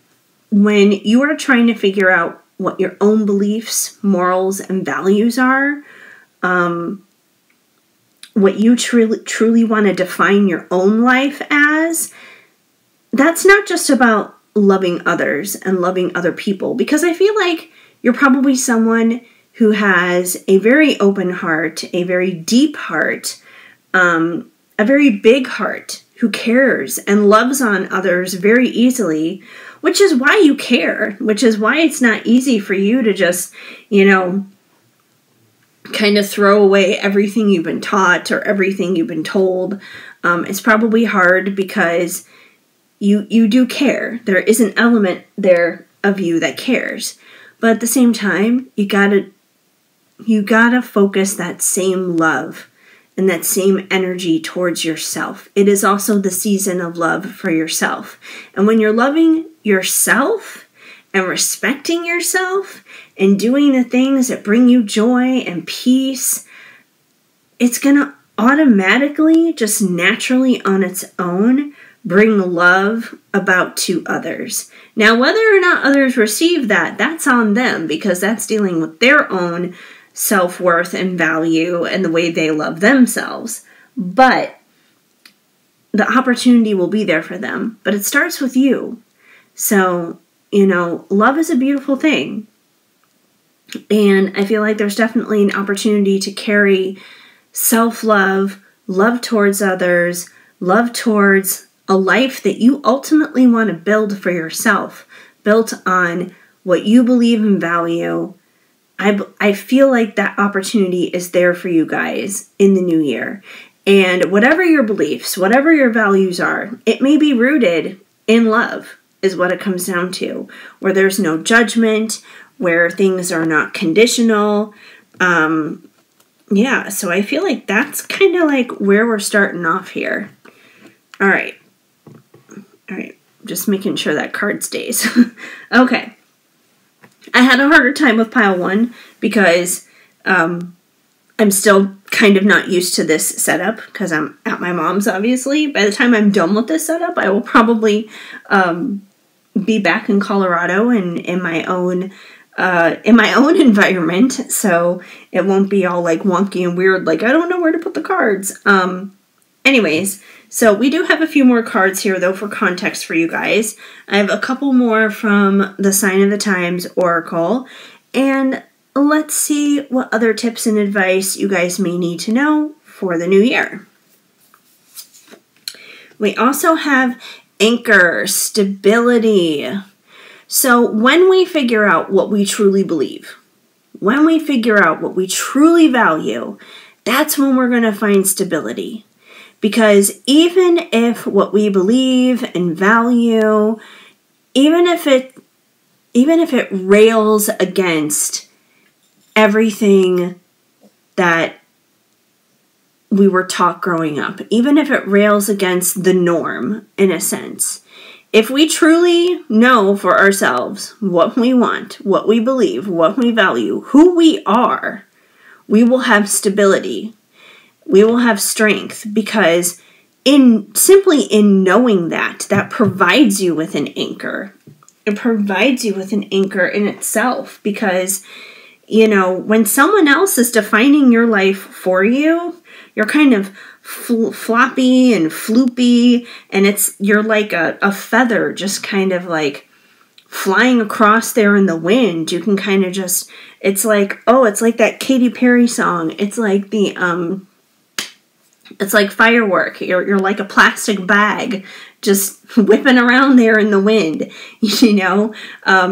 when you are trying to figure out what your own beliefs, morals, and values are, what you truly want to define your own life as, that's not just about loving others and loving other people, because I feel like you're probably someone who has a very open heart, a very deep heart, a very big heart, who cares and loves on others very easily, which is why you care, which is why it's not easy for you to just, kind of throw away everything you've been taught or everything you've been told. It's probably hard because you do care. There is an element there of you that cares. But at the same time, you gotta focus that same love and that same energy towards yourself. It is also the season of love for yourself. And when you're loving yourself and respecting yourself and doing the things that bring you joy and peace, it's going to automatically, just naturally on its own, bring love about to others. Now, whether or not others receive that, that's on them, because that's dealing with their own self-worth and value and the way they love themselves. But the opportunity will be there for them. But it starts with you. So, love is a beautiful thing. And I feel like there's definitely an opportunity to carry self-love, love towards others, love towards a life that you ultimately want to build for yourself, built on what you believe and value, I feel like that opportunity is there for you guys in the new year. And whatever your beliefs, whatever your values are, it may be rooted in love, is what it comes down to, where there's no judgment, where things are not conditional. Yeah, so I feel like that's kind of like where we're starting off here. All right, just making sure that card stays. Okay. I had a harder time with pile 1 because I'm still kind of not used to this setup because I'm at my mom's, obviously. By the time I'm done with this setup, I will probably be back in Colorado and in my own environment, so it won't be all like wonky and weird, like I don't know where to put the cards. Anyways, so we do have a few more cards here, though, for context for you guys. I have a couple more from the Sign of the Times Oracle, and let's see what other tips and advice you guys may need to know for the new year. We also have anchor, stability. So when we figure out what we truly believe, when we figure out what we truly value, that's when we're going to find stability. Because even if what we believe and value, even if it rails against everything that we were taught growing up, even if it rails against the norm, in a sense, if we truly know for ourselves what we want, what we believe, what we value, who we are, we will have stability. We will have strength, because simply in knowing that provides you with an anchor. It provides you with an anchor in itself, because, you know, when someone else is defining your life for you, you're kind of floppy and floopy, and you're like a feather just kind of like flying across there in the wind. You can kind of just, it's like that Katy Perry song. It's like it's like firework. You're like a plastic bag just whipping around there in the wind. You know,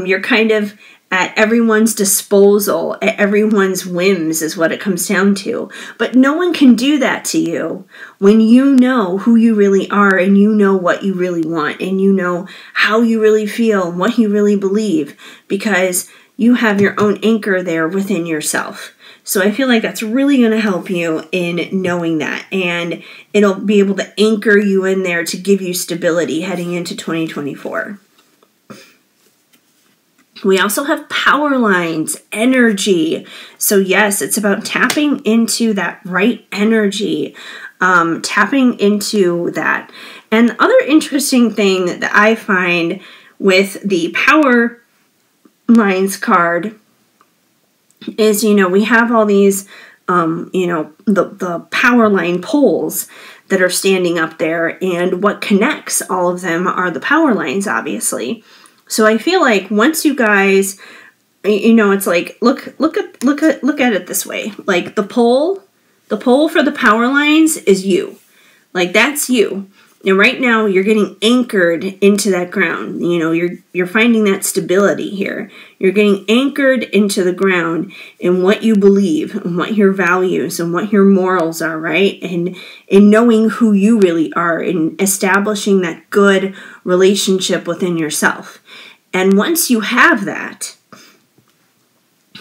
you're kind of at everyone's disposal, at everyone's whims is what it comes down to. But no one can do that to you when you know who you really are, and you know what you really want, and you know how you really feel and what you really believe, because you have your own anchor there within yourself. So I feel like that's really going to help you in knowing that, and it'll be able to anchor you in there to give you stability heading into 2024. We also have power lines, energy. So yes, it's about tapping into that right energy, tapping into that. And the other interesting thing that I find with the power lines card is, you know, we have all these, you know, the power line poles that are standing up there, and what connects all of them are the power lines, obviously. So I feel like once you guys, you know, it's like, look at it this way. Like the pole for the power lines is you. Like that's you. And right now you're getting anchored into that ground. You know, you're finding that stability here. You're getting anchored into the ground in what you believe and what your values and what your morals are, right? And in knowing who you really are and establishing that good relationship within yourself. And once you have that,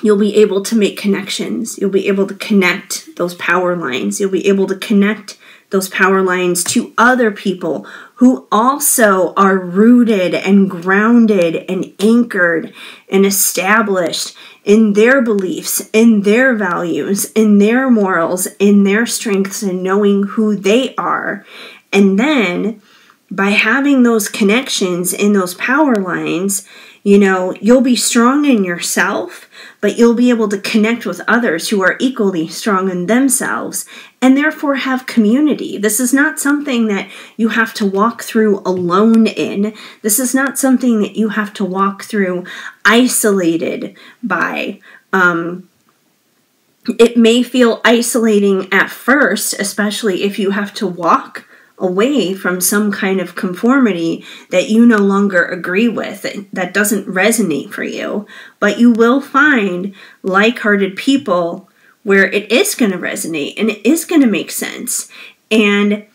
you'll be able to make connections. You'll be able to connect those power lines. You'll be able to connect those power lines to other people who also are rooted and grounded and anchored and established in their beliefs, in their values, in their morals, in their strengths, and knowing who they are. And then by having those connections in those power lines, you know, you'll be strong in yourself, but you'll be able to connect with others who are equally strong in themselves, and therefore have community. This is not something that you have to walk through alone in. This is not something that you have to walk through isolated by. It may feel isolating at first, especially if you have to walk away from some kind of conformity that you no longer agree with, that doesn't resonate for you. But you will find like-hearted people where it is going to resonate and it is going to make sense. And,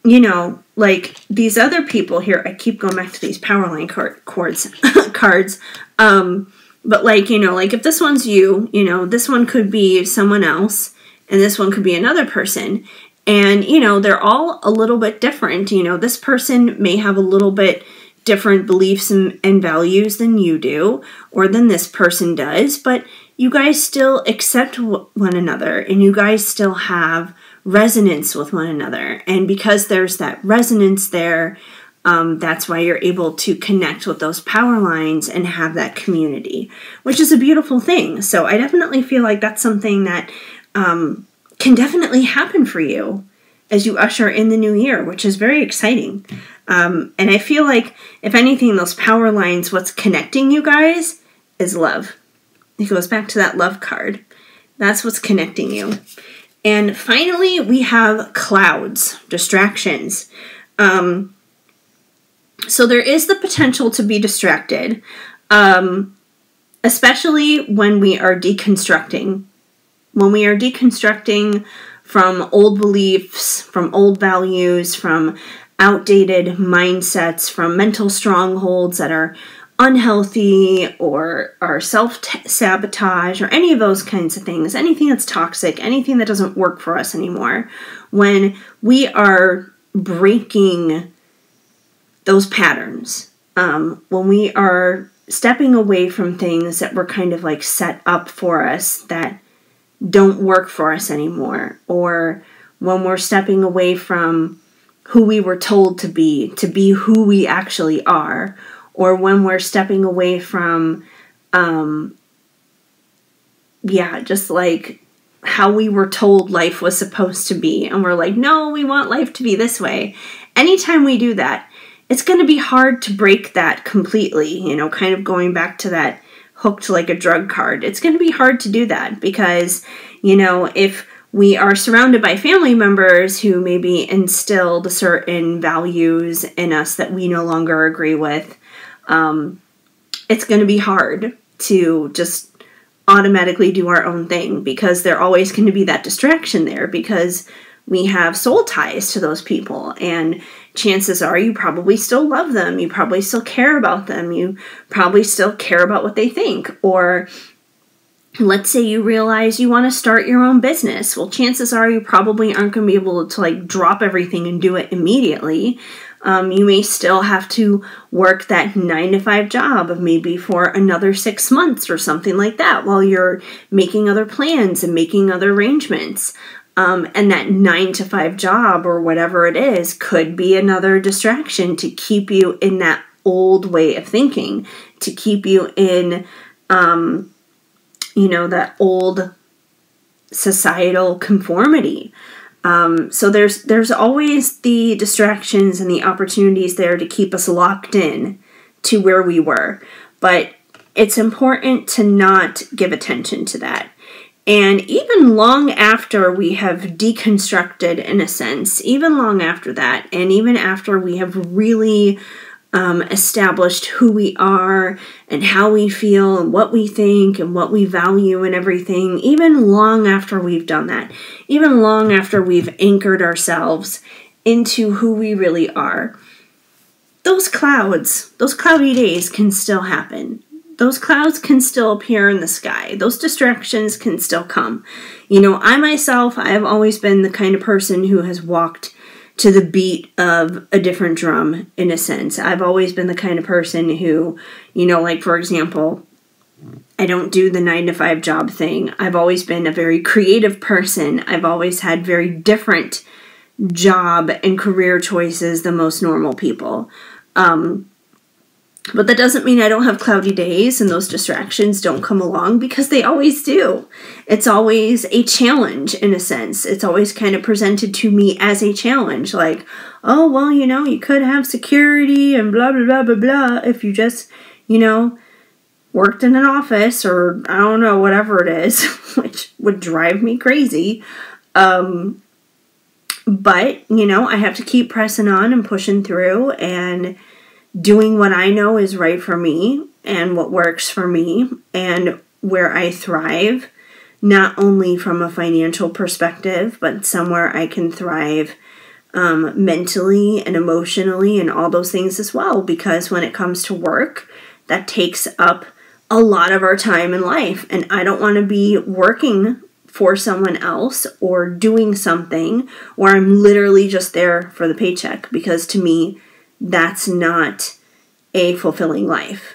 you know, like these other people here, I keep going back to these power line cards. But like, you know, like if this one's you, you know, this one could be someone else and this one could be another person. And, you know, they're all a little bit different. You know, this person may have a little bit different beliefs and values than you do, or than this person does, but you guys still accept one another and you guys still have resonance with one another. And because there's that resonance there, that's why you're able to connect with those power lines and have that community, which is a beautiful thing. So I definitely feel like that's something that can definitely happen for you as you usher in the new year, which is very exciting. And I feel like, if anything, those power lines, what's connecting you guys is love. It goes back to that love card. That's what's connecting you. And finally, we have clouds, distractions. So there is the potential to be distracted, especially when we are deconstructing. When we are deconstructing from old beliefs, from old values, from outdated mindsets, from mental strongholds that are unhealthy or are self-sabotage or any of those kinds of things, anything that's toxic, anything that doesn't work for us anymore, when we are breaking those patterns, when we are stepping away from things that were kind of like set up for us that don't work for us anymore, or when we're stepping away from who we were told to be who we actually are, or when we're stepping away from, just like how we were told life was supposed to be, and we're like, no, we want life to be this way. Anytime we do that, it's going to be hard to break that completely, you know, kind of going back to that hooked like a drug card. It's going to be hard to do that because, you know, if we are surrounded by family members who maybe instilled certain values in us that we no longer agree with, it's going to be hard to just automatically do our own thing, because they're always going to be that distraction there, because we have soul ties to those people, and chances are you probably still love them, you probably still care about them, you probably still care about what they think. Or let's say you realize you want to start your own business. Well, chances are you probably aren't going to be able to like drop everything and do it immediately. You may still have to work that 9-to-5 job of maybe for another 6 months or something like that while you're making other plans and making other arrangements. And that 9-to-5 job or whatever it is could be another distraction to keep you in that old way of thinking, to keep you in, that old societal conformity. So there's always the distractions and the opportunities there to keep us locked in to where we were. But it's important to not give attention to that. And even long after we have deconstructed, in a sense, even long after that, and even after we have really established who we are and how we feel and what we think and what we value and everything, even long after we've done that, even long after we've anchored ourselves into who we really are, those cloudy days can still happen. Those clouds can still appear in the sky. Those distractions can still come. You know, I myself, I have always been the kind of person who has walked to the beat of a different drum, in a sense. I've always been the kind of person who, like, for example, I don't do the 9-to-5 job thing. I've always been a very creative person. I've always had very different job and career choices than most normal people. But that doesn't mean I don't have cloudy days and those distractions don't come along, because they always do. It's always a challenge, in a sense. It's always kind of presented to me as a challenge. Like, oh, well, you could have security and blah, blah, blah, blah, blah if you just, worked in an office, or I don't know, whatever it is, which would drive me crazy. But, you know, I have to keep pressing on and pushing through and doing what I know is right for me and what works for me and where I thrive, not only from a financial perspective, but somewhere I can thrive mentally and emotionally and all those things as well. Because when it comes to work, that takes up a lot of our time in life. And I don't want to be working for someone else or doing something where I'm literally just there for the paycheck, because to me, that's not a fulfilling life.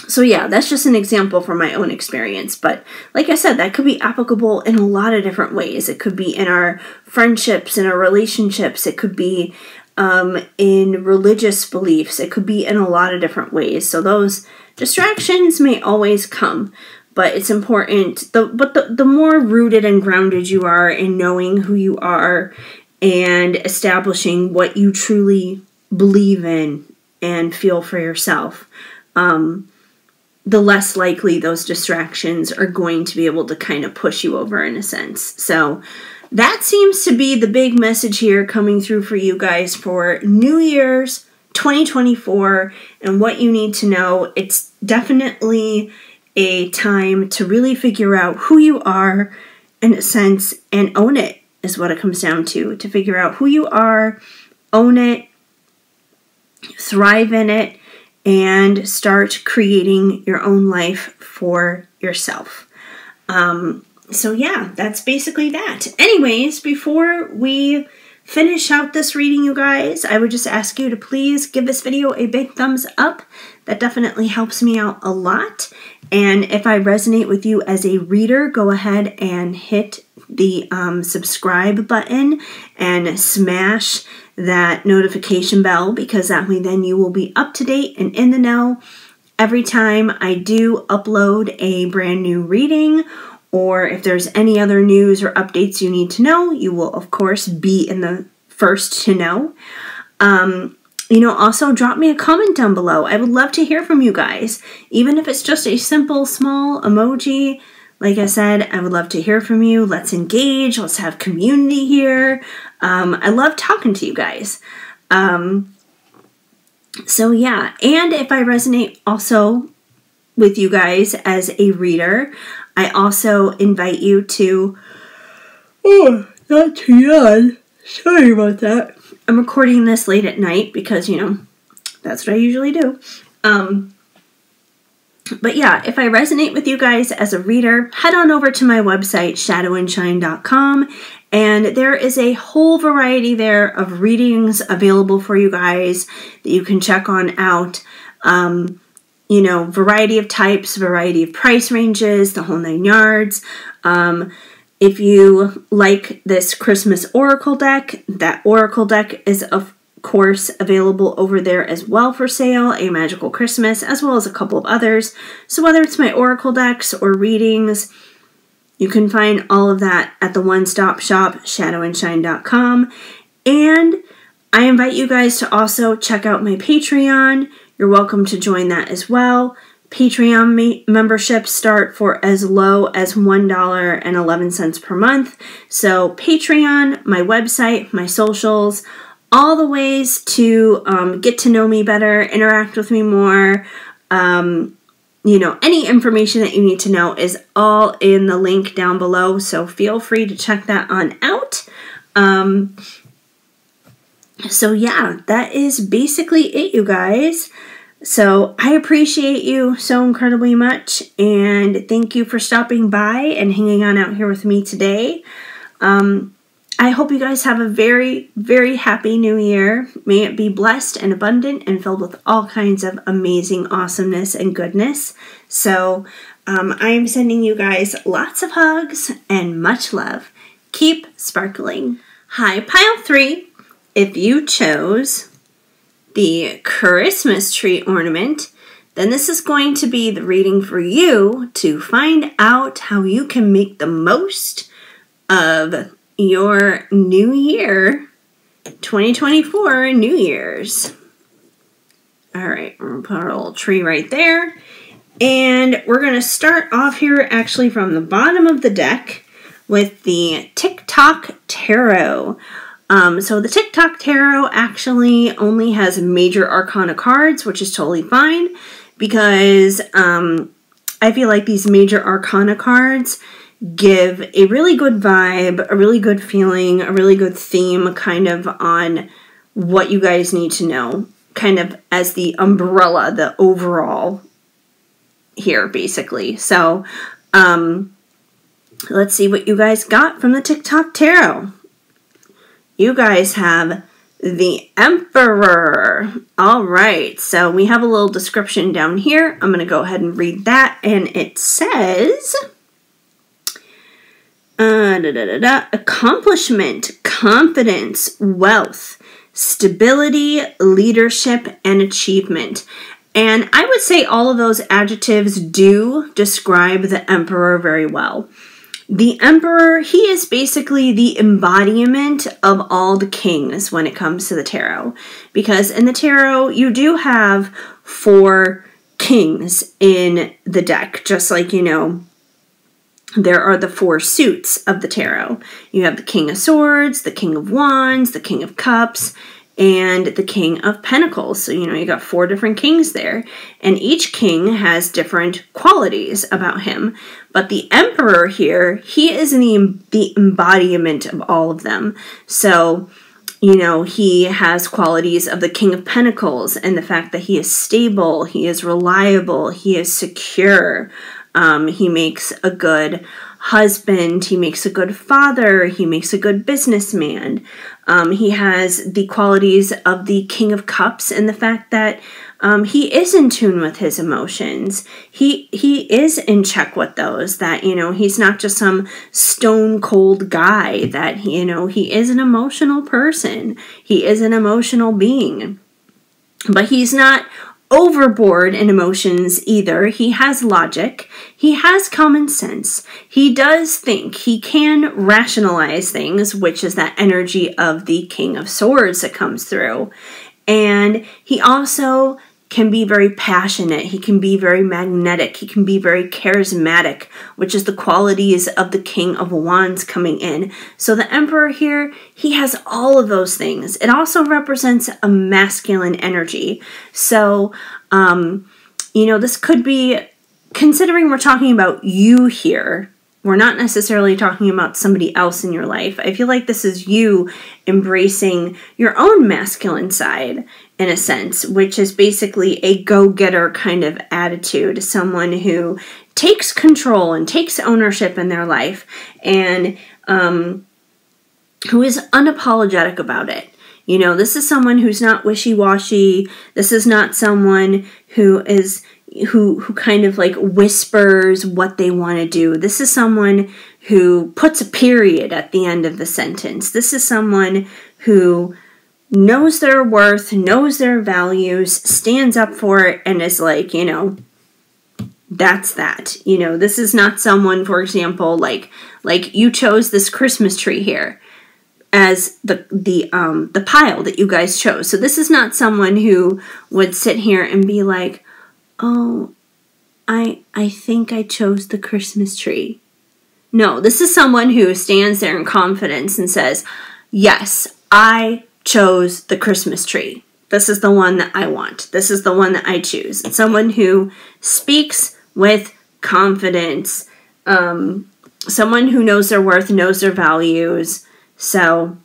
So yeah, that's just an example from my own experience. But like I said, that could be applicable in a lot of different ways. It could be in our friendships, in our relationships. It could be in religious beliefs. It could be in a lot of different ways. So those distractions may always come. But it's important, the more rooted and grounded you are in knowing who you are and establishing what you truly believe in and feel for yourself, the less likely those distractions are going to be able to kind of push you over in a sense. So that seems to be the big message here coming through for you guys for New Year's 2024 and what you need to know. It's definitely a time to really figure out who you are in a sense and own it is what it comes down to figure out who you are, own it, thrive in it, and start creating your own life for yourself. So yeah, that's basically that. Anyways, before we finish out this reading, you guys, I would just ask you to please give this video a big thumbs up. That definitely helps me out a lot. And if I resonate with you as a reader, go ahead and hit the subscribe button and smash that notification bell, because that way then you will be up to date and in the know every time I do upload a brand new reading, or if there's any other news or updates you need to know, you will of course be in the first to know. You know, also drop me a comment down below. I would love to hear from you guys. Even if it's just a simple, small emoji. Like I said, I would love to hear from you. Let's engage. Let's have community here. I love talking to you guys. So yeah, and if I resonate also with you guys as a reader, I also invite you to... Oh, not too yawn. Sorry about that. I'm recording this late at night because, you know, that's what I usually do. But yeah, if I resonate with you guys as a reader, head on over to my website, shadowandshine.com, and there is a whole variety there of readings available for you guys that you can check on out. You know, variety of types, variety of price ranges, the whole 9 yards. If you like this Christmas Oracle deck, that Oracle deck is of course available over there as well for sale, A Magical Christmas, as well as a couple of others. So whether it's my Oracle decks or readings, you can find all of that at the one-stop shop, shadowandshine.com. And I invite you guys to also check out my Patreon. You're welcome to join that as well. Patreon memberships start for as low as $1.11 per month. So Patreon, my website, my socials, all the ways to get to know me better, interact with me more. You know, any information that you need to know is all in the link down below. So feel free to check that on out. So yeah, that is basically it, you guys. So I appreciate you so incredibly much, and thank you for stopping by and hanging on out here with me today. I hope you guys have a very, very happy new year. May it be blessed and abundant and filled with all kinds of amazing awesomeness and goodness. So I am sending you guys lots of hugs and much love. Keep sparkling. Hi, Pile 3. If you chose the Christmas tree ornament, then this is going to be the reading for you to find out how you can make the most of your new year, 2024 New Year's. All right, we're going to put our little tree right there. And we're going to start off here actually from the bottom of the deck. with the TikTok Tarot. So the TikTok Tarot actually only has major arcana cards, which is totally fine, because I feel like these major arcana cards give a really good vibe, a really good feeling, a really good theme kind of on what you guys need to know, kind of as the umbrella, the overall here, basically. So, let's see what you guys got from the TikTok Tarot. You guys have the Emperor. All right, so we have a little description down here. I'm going to go ahead and read that, and it says, accomplishment, confidence, wealth, stability, leadership, and achievement. And I would say all of those adjectives do describe the Emperor very well. The Emperor, he is basically the embodiment of all the kings when it comes to the tarot. Because in the tarot, you do have 4 kings in the deck, just like, you know, there are the 4 suits of the tarot. You have the King of Swords, the King of Wands, the King of Cups, and the King of Pentacles. So, you know, you got 4 different kings there. And each king has different qualities about him. But the Emperor here, he is the embodiment of all of them. So, you know, he has qualities of the King of Pentacles and the fact that he is stable, he is reliable, he is secure. He makes a good husband, he makes a good father, he makes a good businessman. He has the qualities of the King of Cups and the fact that he is in tune with his emotions. He is in check with those, that, you know, he's not just some stone cold guy, that, you know, he is an emotional person. He is an emotional being. But he's not overboard in emotions either. He has logic. He has common sense. He does think. He can rationalize things, which is that energy of the King of Swords that comes through. And he also can be very passionate. He can be very magnetic. He can be very charismatic, which is the qualities of the King of Wands coming in. So the Emperor here, he has all of those things. It also represents a masculine energy. So, you know, this could be, considering we're talking about you here, we're not necessarily talking about somebody else in your life. I feel like this is you embracing your own masculine side, in a sense, which is basically a go-getter kind of attitude. Someone who takes control and takes ownership in their life, and who is unapologetic about it. You know, this is someone who's not wishy-washy. This is not someone who is who kind of like whispers what they want to do. This is someone who puts a period at the end of the sentence. This is someone who knows their worth, knows their values, stands up for it, and is like, you know, that's that. You know, this is not someone, for example, like you chose this Christmas tree here as the pile that you guys chose. So this is not someone who would sit here and be like, oh, I think I chose the Christmas tree. No, this is someone who stands there in confidence and says, yes, I chose the Christmas tree. This is the one that I want. This is the one that I choose. It's someone who speaks with confidence. Someone who knows their worth, knows their values. So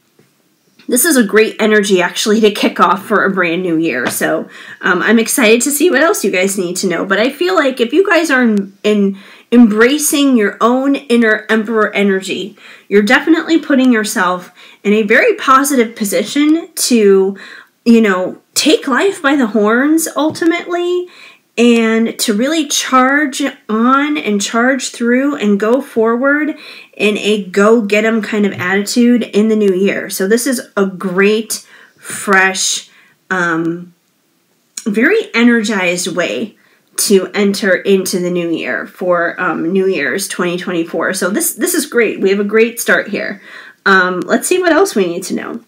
this is a great energy, actually, to kick off for a brand new year. So I'm excited to see what else you guys need to know. But I feel like if you guys are embracing your own inner Emperor energy, you're definitely putting yourself in a very positive position to, you know, take life by the horns, ultimately, and to really charge on and charge through and go forward in a go-get-em kind of attitude in the new year. So this is a great, fresh, very energized way to enter into the new year for New Year's 2024. So this is great. We have a great start here. Let's see what else we need to know.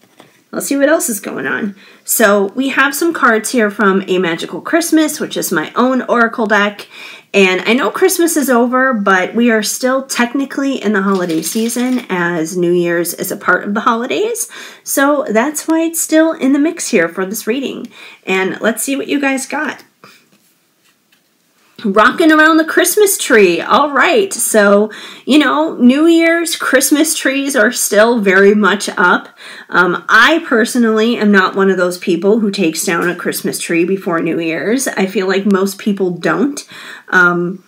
Let's see what else is going on. So we have some cards here from A Magical Christmas, which is my own oracle deck. And I know Christmas is over, but we are still technically in the holiday season, as New Year's is a part of the holidays. So that's why it's still in the mix here for this reading. And let's see what you guys got. Rocking around the Christmas tree. All right. So, you know, New Year's Christmas trees are still very much up. I personally am not one of those people who takes down a Christmas tree before New Year's. I feel like most people don't. No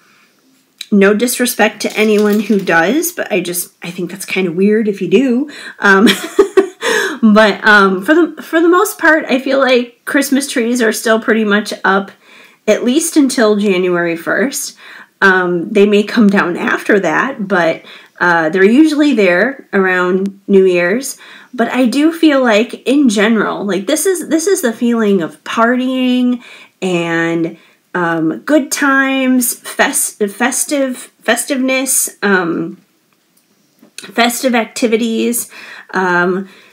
disrespect to anyone who does, but I think that's kind of weird if you do. But for the most part, I feel like Christmas trees are still pretty much up, at least until January 1st. They may come down after that, but they're usually there around New Year's. But I do feel like, in general, like this is the feeling of partying and good times, festiveness, festive activities.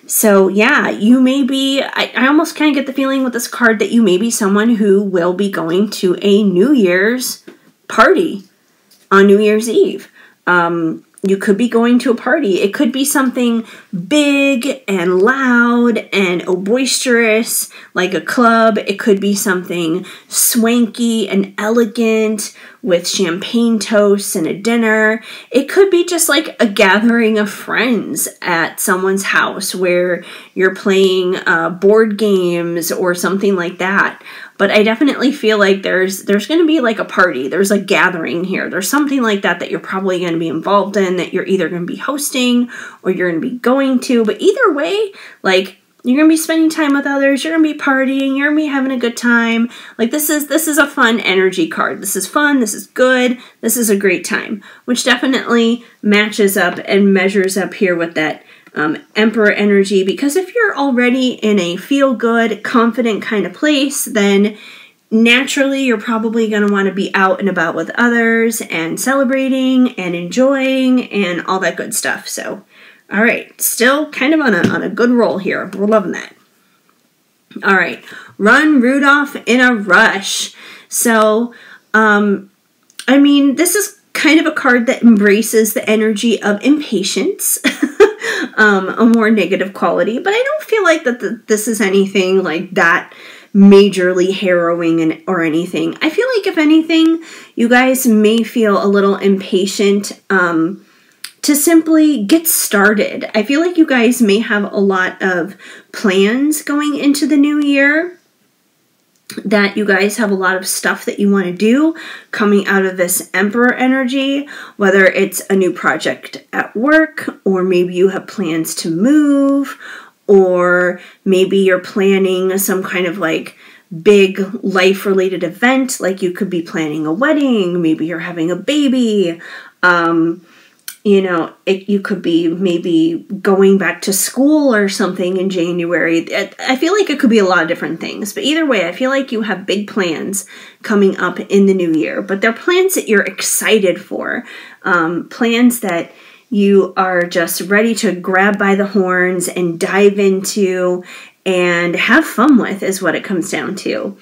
So yeah, you may be, I almost kind of get the feeling with this card that you may be someone who will be going to a New Year's party on New Year's Eve. You could be going to a party. It could be something big and loud and boisterous, like a club. It could be something swanky and elegant with champagne toasts and a dinner. It could be just like a gathering of friends at someone's house where you're playing board games or something like that. But I definitely feel like there's going to be like a party. There's a gathering here. There's something like that you're probably going to be involved in, that you're either going to be hosting or you're going to be going to. But either way, like, you're going to be spending time with others. You're going to be partying. You're going to be having a good time. Like, this is a fun energy card. This is fun. This is good. This is a great time, which definitely matches up and measures up here with that Emperor energy, because if you're already in a feel-good, confident kind of place, then naturally you're probably going to want to be out and about with others and celebrating and enjoying and all that good stuff. So, all right, still kind of on a good roll here. We're loving that. All right, Run Rudolph in a Rush. So, I mean, this is kind of a card that embraces the energy of impatience. A more negative quality, but I don't feel like that this is anything like that majorly harrowing or anything. I feel like, if anything, you guys may feel a little impatient to simply get started. I feel like you guys may have a lot of plans going into the new year, that you guys have a lot of stuff that you want to do coming out of this Emperor energy, whether it's a new project at work, or maybe you have plans to move, or maybe you're planning some kind of like big life-related event, like you could be planning a wedding, maybe you're having a baby, you know, you could be maybe going back to school or something in January. I feel like it could be a lot of different things. But either way, I feel like you have big plans coming up in the new year. But they're plans that you're excited for. Plans that you are just ready to grab by the horns and dive into and have fun with, is what it comes down to.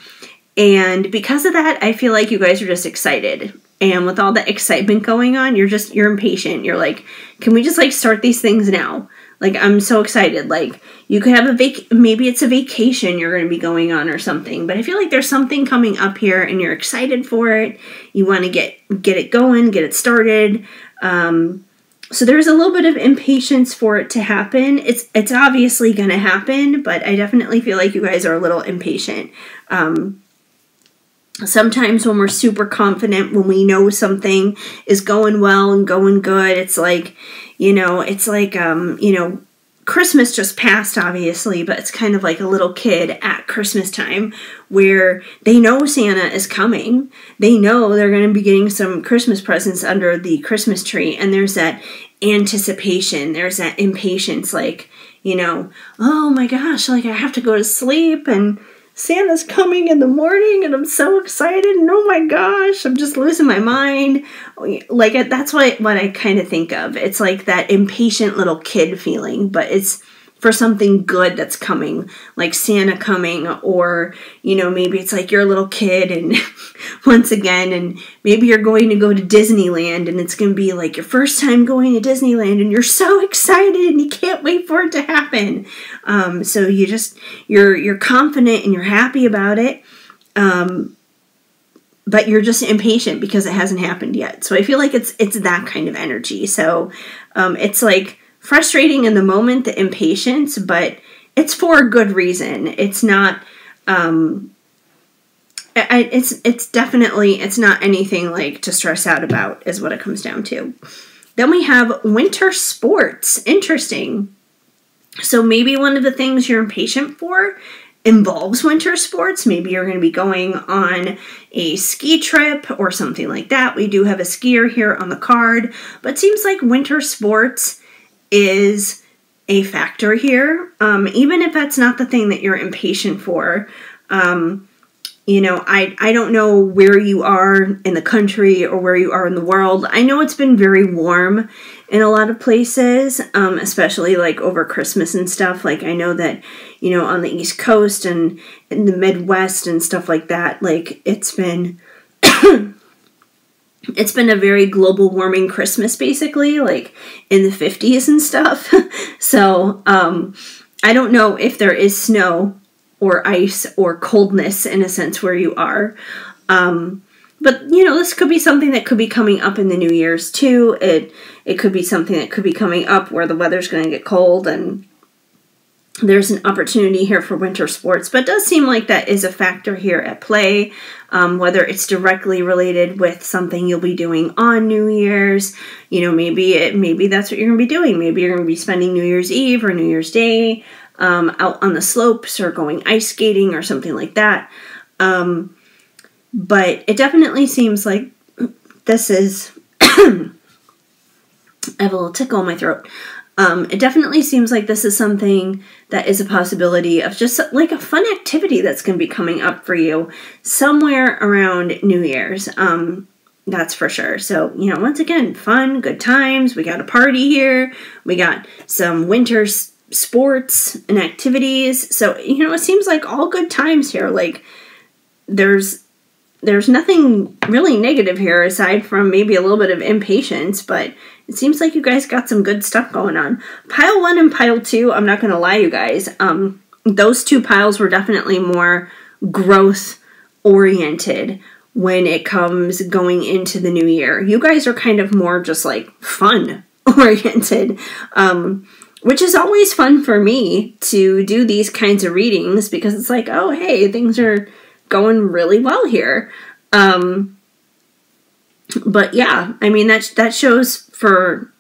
And because of that, I feel like you guys are just excited. And with all the excitement going on, you're impatient. You're like, can we just like start these things now? Like, I'm so excited. Like, you could have maybe it's a vacation you're going to be going on or something. But I feel like there's something coming up here and you're excited for it. You want to get it going, get it started. So there's a little bit of impatience for it to happen. It's obviously going to happen, but I definitely feel like you guys are a little impatient. Sometimes when we're super confident, when we know something is going well and going good, it's like, Christmas just passed, obviously, but it's kind of like a little kid at Christmas time where they know Santa is coming. They know they're going to be getting some Christmas presents under the Christmas tree, and there's that anticipation. There's that impatience, like, oh my gosh, like I have to go to sleep and Santa's coming in the morning and I'm so excited and oh my gosh, I'm just losing my mind. Like, that's what I kind of think of. It's like that impatient little kid feeling, but it's for something good that's coming, like Santa coming, or, you know, maybe it's like you're a little kid and once again, and maybe you're going to go to Disneyland and it's going to be like your first time going to Disneyland and you're so excited and you can't wait for it to happen. So you're confident and you're happy about it. But you're just impatient because it hasn't happened yet. So I feel like it's that kind of energy. So it's like frustrating in the moment, the impatience, but it's for a good reason. It's not, it's not anything like to stress out about is what it comes down to. Then we have winter sports. Interesting. So maybe one of the things you're impatient for involves winter sports. Maybe you're going to be going on a ski trip or something like that. We do have a skier here on the card, but it seems like winter sports is a factor here. Even if that's not the thing that you're impatient for. You know, I don't know where you are in the country or where you are in the world. I know it's been very warm in a lot of places, especially like over Christmas and stuff. Like I know that, you know, on the East Coast and in the Midwest and stuff like that, like it's been it's been a very global warming Christmas, basically, like in the 50s and stuff. So I don't know if there is snow or ice or coldness in a sense where you are. But, you know, this could be something that could be coming up in the New Year's too. It could be something that could be coming up where the weather's going to get cold and there's an opportunity here for winter sports. But it does seem like that is a factor here at play, whether it's directly related with something you'll be doing on New Year's. You know, maybe that's what you're going to be doing. Maybe you're going to be spending New Year's Eve or New Year's Day out on the slopes or going ice skating or something like that. But it definitely seems like this is, I have a little tickle in my throat. It definitely seems like this is something that is a possibility of just like a fun activity that's going to be coming up for you somewhere around New Year's. That's for sure. So, you know, once again, fun, good times. We got a party here. We got some winter sports and activities. So, you know, it seems like all good times here. Like there's nothing really negative here aside from maybe a little bit of impatience, but it seems like you guys got some good stuff going on. Pile 1 and pile 2, I'm not going to lie, you guys. Those two piles were definitely more growth oriented when it comes going into the new year. You guys are kind of more just like fun oriented, which is always fun for me to do these kinds of readings because it's like, oh, hey, things are going really well here. But yeah, I mean, that shows for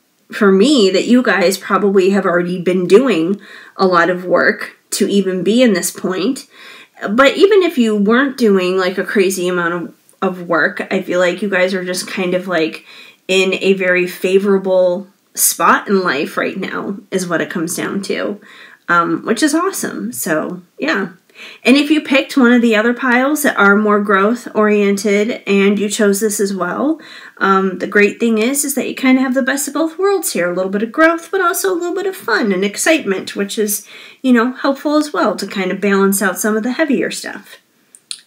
me that you guys probably have already been doing a lot of work to even be in this point. But even if you weren't doing like a crazy amount of work, I feel like you guys are just kind of like in a very favorable spot in life right now is what it comes down to, which is awesome. So yeah. And if you picked one of the other piles that are more growth oriented and you chose this as well, the great thing is that you kind of have the best of both worlds here. A little bit of growth, but also a little bit of fun and excitement, which is, you know, helpful as well to kind of balance out some of the heavier stuff.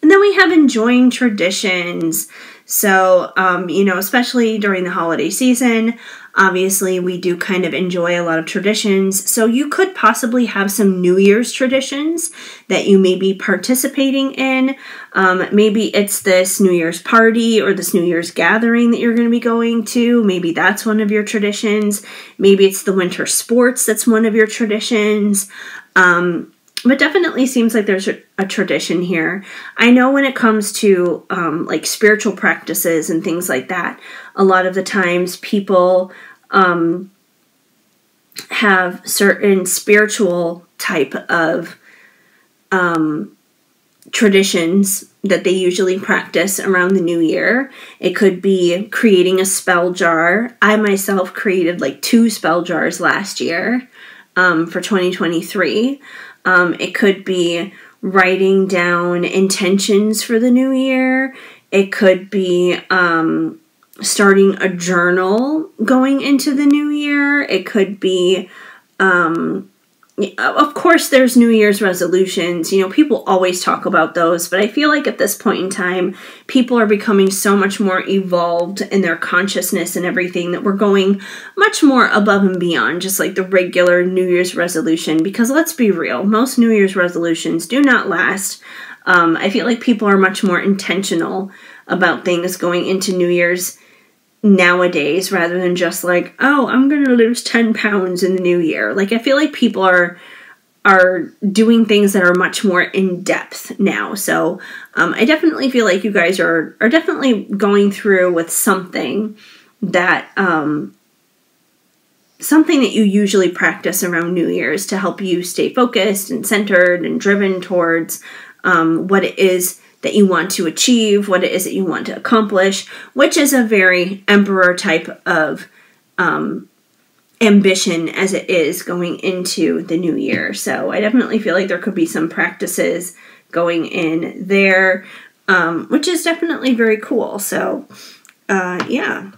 And then we have enjoying traditions. So, you know, especially during the holiday season, obviously we do kind of enjoy a lot of traditions. So you could possibly have some New Year's traditions that you may be participating in. Maybe it's this New Year's party or this New Year's gathering that you're going to be going to. Maybe that's one of your traditions. Maybe it's the winter sports that's one of your traditions. But definitely seems like there's a tradition here. I know when it comes to like spiritual practices and things like that, a lot of the times people have certain spiritual type of traditions that they usually practice around the new year. It could be creating a spell jar. I myself created like 2 spell jars last year for 2023. It could be writing down intentions for the new year. It could be starting a journal going into the new year. It could be of course, there's New Year's resolutions. You know, people always talk about those, but I feel like at this point in time, people are becoming so much more evolved in their consciousness and everything that we're going much more above and beyond just like the regular New Year's resolution. Because let's be real, most New Year's resolutions do not last. I feel like people are much more intentional about things going into New Year's nowadays rather than just like, oh, I'm going to lose 10 pounds in the new year. Like, I feel like people are doing things that are much more in depth now. So I definitely feel like you guys are definitely going through with something that you usually practice around New Year's to help you stay focused and centered and driven towards what it is that you want to achieve, what it is that you want to accomplish, which is a very emperor type of ambition as it is going into the new year. So I definitely feel like there could be some practices going in there, which is definitely very cool. So yeah,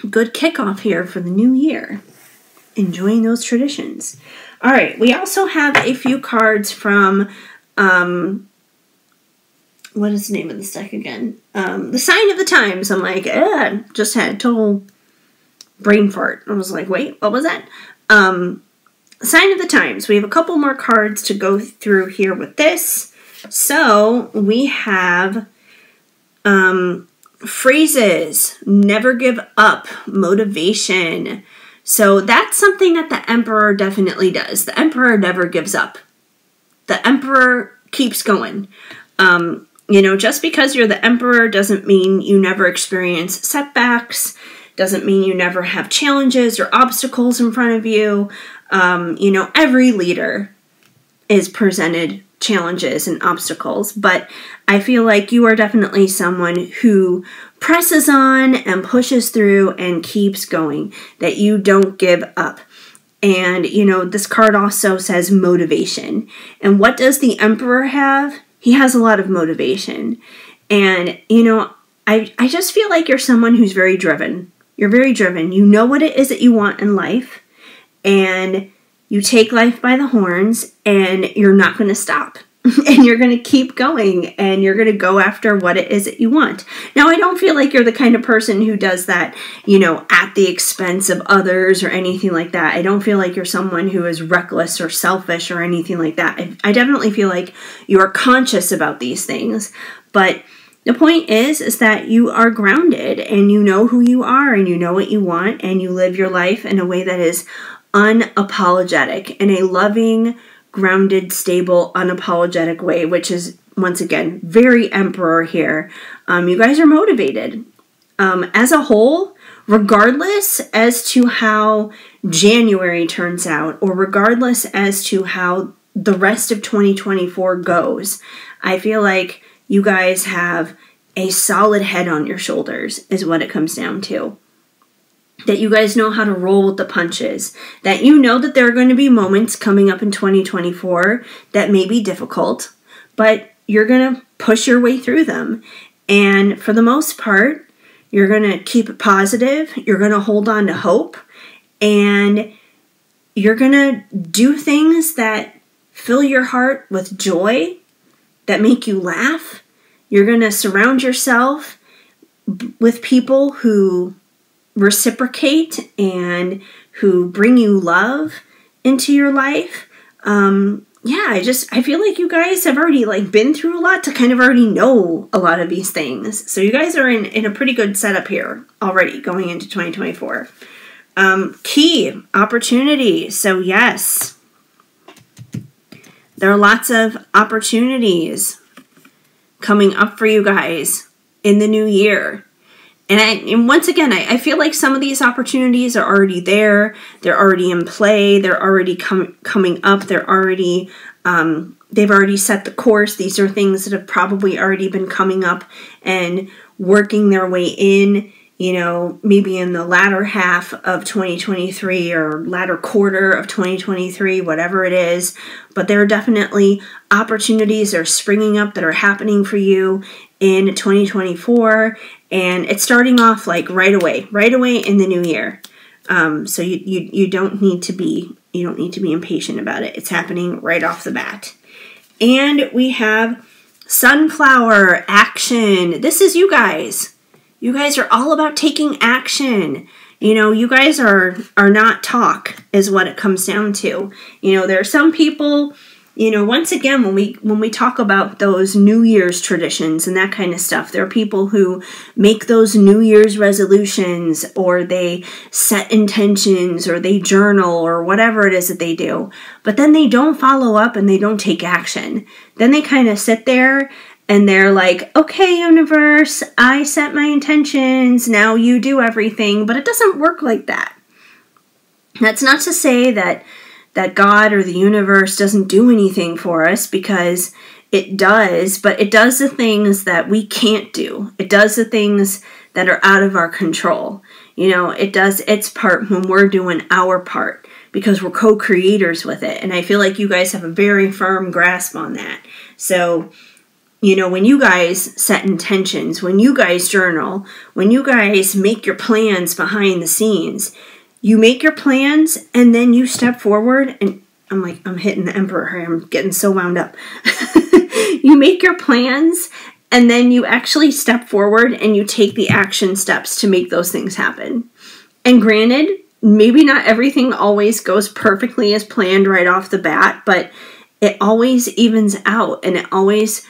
good kickoff here for the new year. Enjoying those traditions. All right, we also have a few cards from what is the name of this deck again? The Sign of the Times. I'm like, just had total brain fart. I was like, wait, what was that? Sign of the Times. We have a couple more cards to go through here with this. So we have phrases, never give up, motivation. So that's something that the Emperor definitely does. The Emperor never gives up. The Emperor keeps going. You know, just because you're the Emperor doesn't mean you never experience setbacks, doesn't mean you never have challenges or obstacles in front of you. You know, every leader is presented challenges and obstacles, but I feel like you are definitely someone who presses on and pushes through and keeps going, that you don't give up. And, you know, this card also says motivation. And what does the Emperor have? He has a lot of motivation. And, you know, I just feel like you're someone who's very driven. You're very driven. You know what it is that you want in life. And you take life by the horns and you're not going to stop. And you're going to keep going and you're going to go after what it is that you want. Now, I don't feel like you're the kind of person who does that, you know, at the expense of others or anything like that. I don't feel like you're someone who is reckless or selfish or anything like that. I definitely feel like you are conscious about these things. But the point is that you are grounded and you know who you are and you know what you want and you live your life in a way that is unapologetic, in a loving, grounded, stable, unapologetic way, which is, once again, very Emperor here. You guys are motivated. As a whole, regardless as to how January turns out, or regardless as to how the rest of 2024 goes, I feel like you guys have a solid head on your shoulders, is what it comes down to. That you guys know how to roll with the punches, that you know that there are going to be moments coming up in 2024 that may be difficult, but you're going to push your way through them. And for the most part, you're going to keep it positive, you're going to hold on to hope, and you're going to do things that fill your heart with joy, that make you laugh. You're going to surround yourself with people who reciprocate and who bring you love into your life. Yeah, I feel like you guys have already been through a lot to kind of already know a lot of these things. So you guys are in a pretty good setup here already going into 2024. Key opportunity. So yes, there are lots of opportunities coming up for you guys in the new year. And once again, I feel like some of these opportunities are already there. They're already in play. They're already coming up. They're already, they've already set the course. These are things that have probably already been coming up and working their way in, you know, maybe in the latter half of 2023 or latter quarter of 2023, whatever it is. But there are definitely opportunities that are springing up that are happening for you in 2024. And it's starting off right away in the new year. So you don't need to be You don't need to be impatient about it. It's happening right off the bat. And we have Sunflower Action. This is you guys. You guys are all about taking action. You know, you guys are not talk is what it comes down to. You know, there are some people, you know, once again, when we talk about those New Year's traditions and that kind of stuff, there are people who make those New Year's resolutions, or they set intentions, or they journal, or whatever it is that they do. But then they don't follow up and they don't take action. Then they kind of sit there and they're like, okay, universe, I set my intentions. Now you do everything. But it doesn't work like that. That's not to say that God or the universe doesn't do anything for us, because it does, but it does the things that we can't do. It does the things that are out of our control. You know, it does its part when we're doing our part, because we're co-creators with it. And I feel like you guys have a very firm grasp on that. So, you know, when you guys set intentions, when you guys journal, when you guys make your plans behind the scenes, you make your plans and then you step forward, and I'm hitting the emperor here. I'm getting so wound up. You make your plans and then you actually step forward and you take the action steps to make those things happen. And granted, maybe not everything always goes perfectly as planned right off the bat, but it always evens out and it always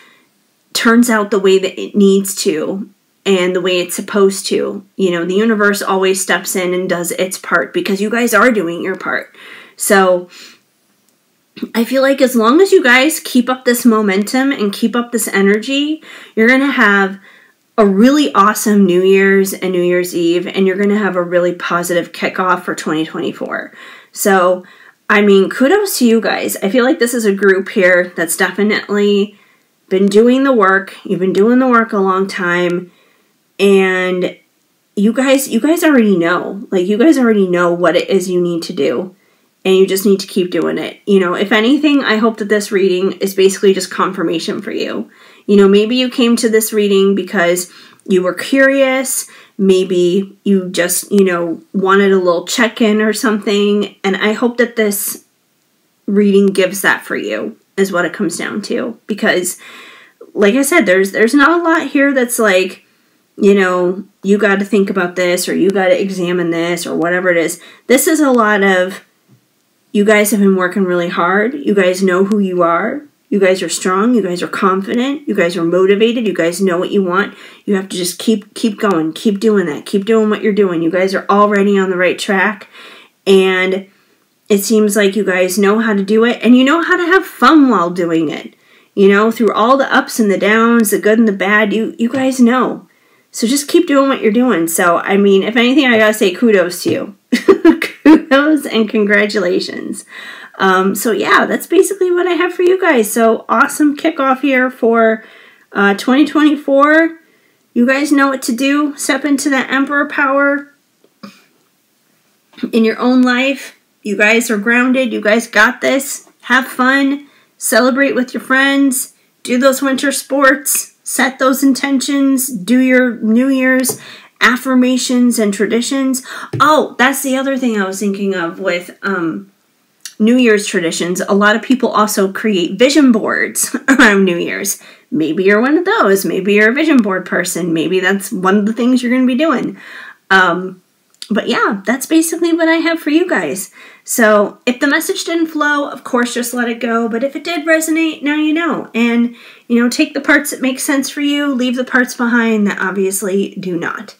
turns out the way that it needs to. And the way it's supposed to. You know, the universe always steps in and does its part, because you guys are doing your part. So I feel like as long as you guys keep up this momentum and keep up this energy, you're going to have a really awesome New Year's and New Year's Eve, and you're going to have a really positive kickoff for 2024. So, I mean, kudos to you guys. I feel like this is a group here that's definitely been doing the work. You've been doing the work a long time. And you guys already know. Like, you guys already know what it is you need to do. And you just need to keep doing it. You know, if anything, I hope that this reading is basically just confirmation for you. You know, maybe you came to this reading because you were curious. Maybe you just, you know, wanted a little check-in or something. And I hope that this reading gives that for you, is what it comes down to. Because, like I said, there's not a lot here that's like, you know, you got to think about this, or you got to examine this, or whatever it is. This is a lot of, you guys have been working really hard. You guys know who you are. You guys are strong. You guys are confident. You guys are motivated. You guys know what you want. You have to just keep going. Keep doing that. Keep doing what you're doing. You guys are already on the right track. And it seems like you guys know how to do it. And you know how to have fun while doing it. You know, through all the ups and the downs, the good and the bad, you guys know. So just keep doing what you're doing. So, I mean, if anything, I gotta say kudos to you. Kudos and congratulations. So, yeah, that's basically what I have for you guys. So, awesome kickoff here for 2024. You guys know what to do. Step into that Emperor power in your own life. You guys are grounded. You guys got this. Have fun. Celebrate with your friends. Do those winter sports. Set those intentions, do your New Year's affirmations and traditions. Oh, that's the other thing I was thinking of with New Year's traditions. A lot of people also create vision boards around New Year's. Maybe you're one of those. Maybe you're a vision board person. Maybe that's one of the things you're going to be doing. But yeah, that's basically what I have for you guys. So if the message didn't flow, of course, just let it go. But if it did resonate, now you know. And, you know, take the parts that make sense for you. Leave the parts behind that obviously do not.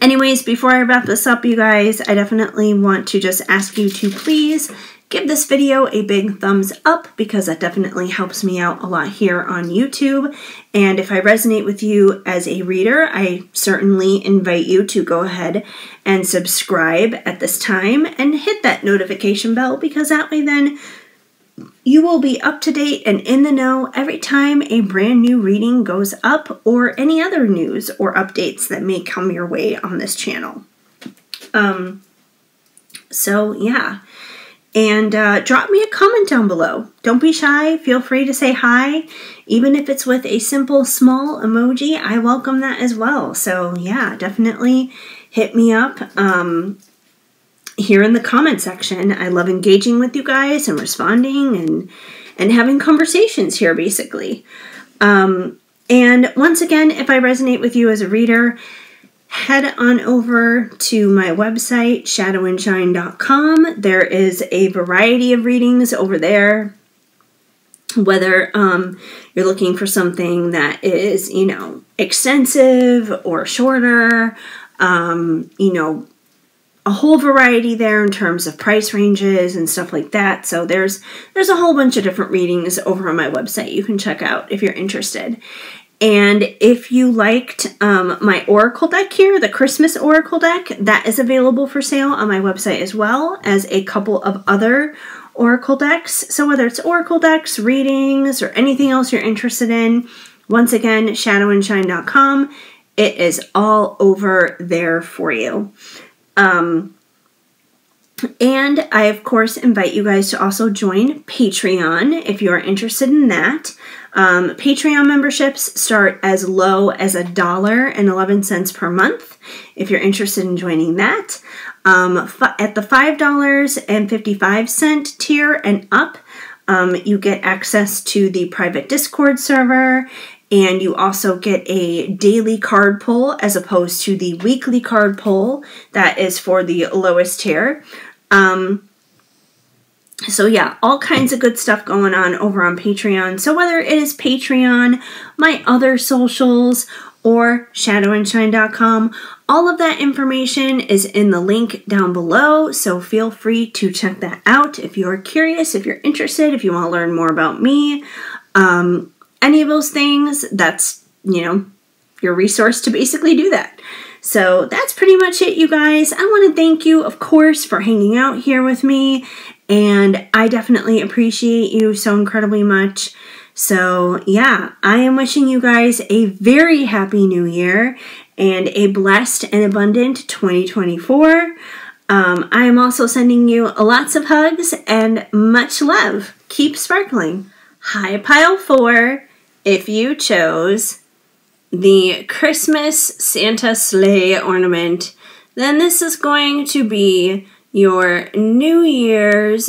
Anyways, before I wrap this up, you guys, I definitely want to just ask you to please give this video a big thumbs up, because that definitely helps me out a lot here on YouTube. And if I resonate with you as a reader, I certainly invite you to go ahead and subscribe at this time and hit that notification bell, because that way then you will be up to date and in the know every time a brand new reading goes up, or any other news or updates that may come your way on this channel. So yeah. And drop me a comment down below. Don't be shy. Feel free to say hi. Even if it's with a simple small emoji, I welcome that as well. So yeah, definitely hit me up. here in the comment section. I love engaging with you guys and responding and having conversations here, basically. And once again, if I resonate with you as a reader, head on over to my website, shadowandshine.com. There is a variety of readings over there. Whether you're looking for something that is, you know, extensive or shorter, you know, a whole variety there in terms of price ranges and stuff like that. So there's a whole bunch of different readings over on my website you can check out if you're interested. And if you liked my Oracle deck here, the Christmas Oracle deck, that is available for sale on my website as well as a couple of other Oracle decks. So whether it's Oracle decks, readings, or anything else you're interested in, once again, shadowandshine.com. It is all over there for you. And I, of course, invite you guys to also join Patreon if you are interested in that. Patreon memberships start as low as $1.11 per month if you're interested in joining that. At the $5.55 tier and up, you get access to the private Discord server, and you also get a daily card pull as opposed to the weekly card pull that is for the lowest tier. So yeah, all kinds of good stuff going on over on Patreon. So whether it is Patreon, my other socials, or shadowandshine.com, all of that information is in the link down below. So feel free to check that out if you're curious, if you're interested, if you want to learn more about me, any of those things. That's, you know, your resource to basically do that. So that's pretty much it, you guys. I want to thank you, of course, for hanging out here with me. And I definitely appreciate you so incredibly much. So yeah, I am wishing you guys a very happy new year and a blessed and abundant 2024. I am also sending you lots of hugs and much love. Keep sparkling. High pile 4 if you chose the Christmas Santa sleigh ornament, then this is going to be your New Year's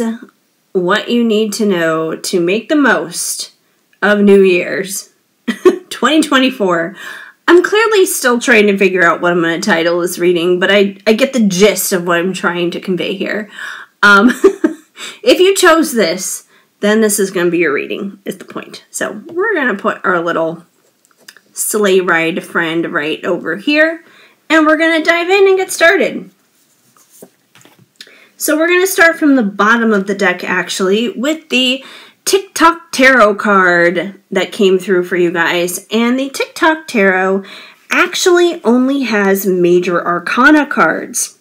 what you need to know to make the most of New Year's 2024. I'm clearly still trying to figure out what I'm going to title this reading, but I get the gist of what I'm trying to convey here. If you chose this, then this is going to be your reading, is the point. So we're going to put our little sleigh ride friend right over here, and we're going to dive in and get started. So we're going to start from the bottom of the deck, actually, with the TikTok Tarot card that came through for you guys. And the TikTok Tarot actually only has major arcana cards.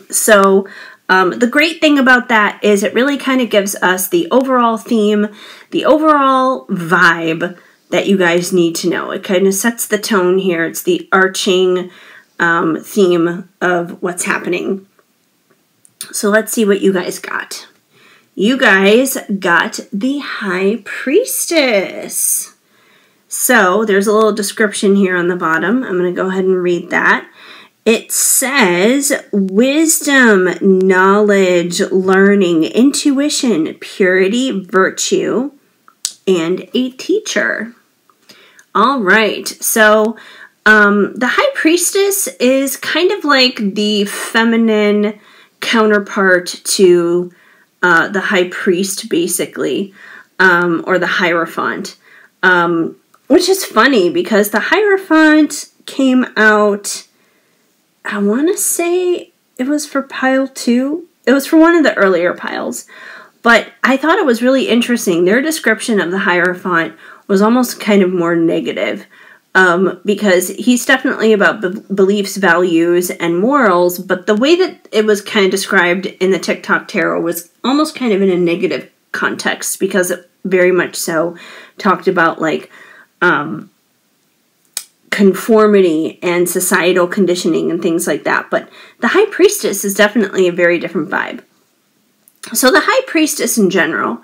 So the great thing about that is it really kind of gives us the overall theme, the overall vibe that you guys need to know. It kind of sets the tone here. It's the arching theme of what's happening. So let's see what you guys got. You guys got the High Priestess. So there's a little description here on the bottom. I'm going to go ahead and read that. It says wisdom, knowledge, learning, intuition, purity, virtue, and a teacher. All right. So the High Priestess is kind of like the feminine counterpart to the High Priest, basically, or the Hierophant, which is funny because the Hierophant came out, I want to say it was for pile 2. It was for one of the earlier piles, but I thought it was really interesting. Their description of the Hierophant was almost kind of more negative. Because he's definitely about beliefs, values, and morals, but the way that it was kind of described in the TikTok Tarot was almost kind of in a negative context, because it very much so talked about, like, conformity and societal conditioning and things like that. But the High Priestess is definitely a very different vibe. So the High Priestess in general,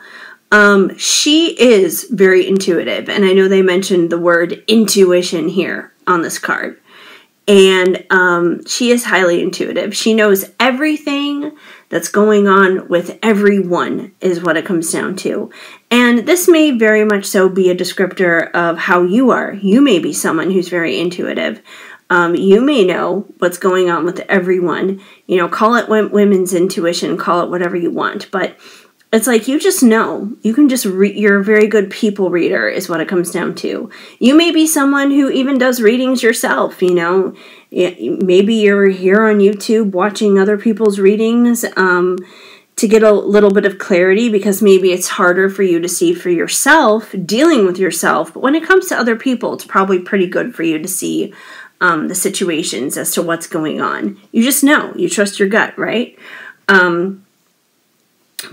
she is very intuitive, and I know they mentioned the word intuition here on this card. And she is highly intuitive. She knows everything that's going on with everyone, is what it comes down to. And this may very much so be a descriptor of how you are. You may be someone who's very intuitive. You may know what's going on with everyone. You know, call it women's intuition, call it whatever you want. But it's like you just know. You can just you're a very good people reader, is what it comes down to. You may be someone who even does readings yourself, you know. Maybe you're here on YouTube watching other people's readings to get a little bit of clarity, because maybe it's harder for you to see for yourself, dealing with yourself. But when it comes to other people, it's probably pretty good for you to see the situations as to what's going on. You just know. You trust your gut, right?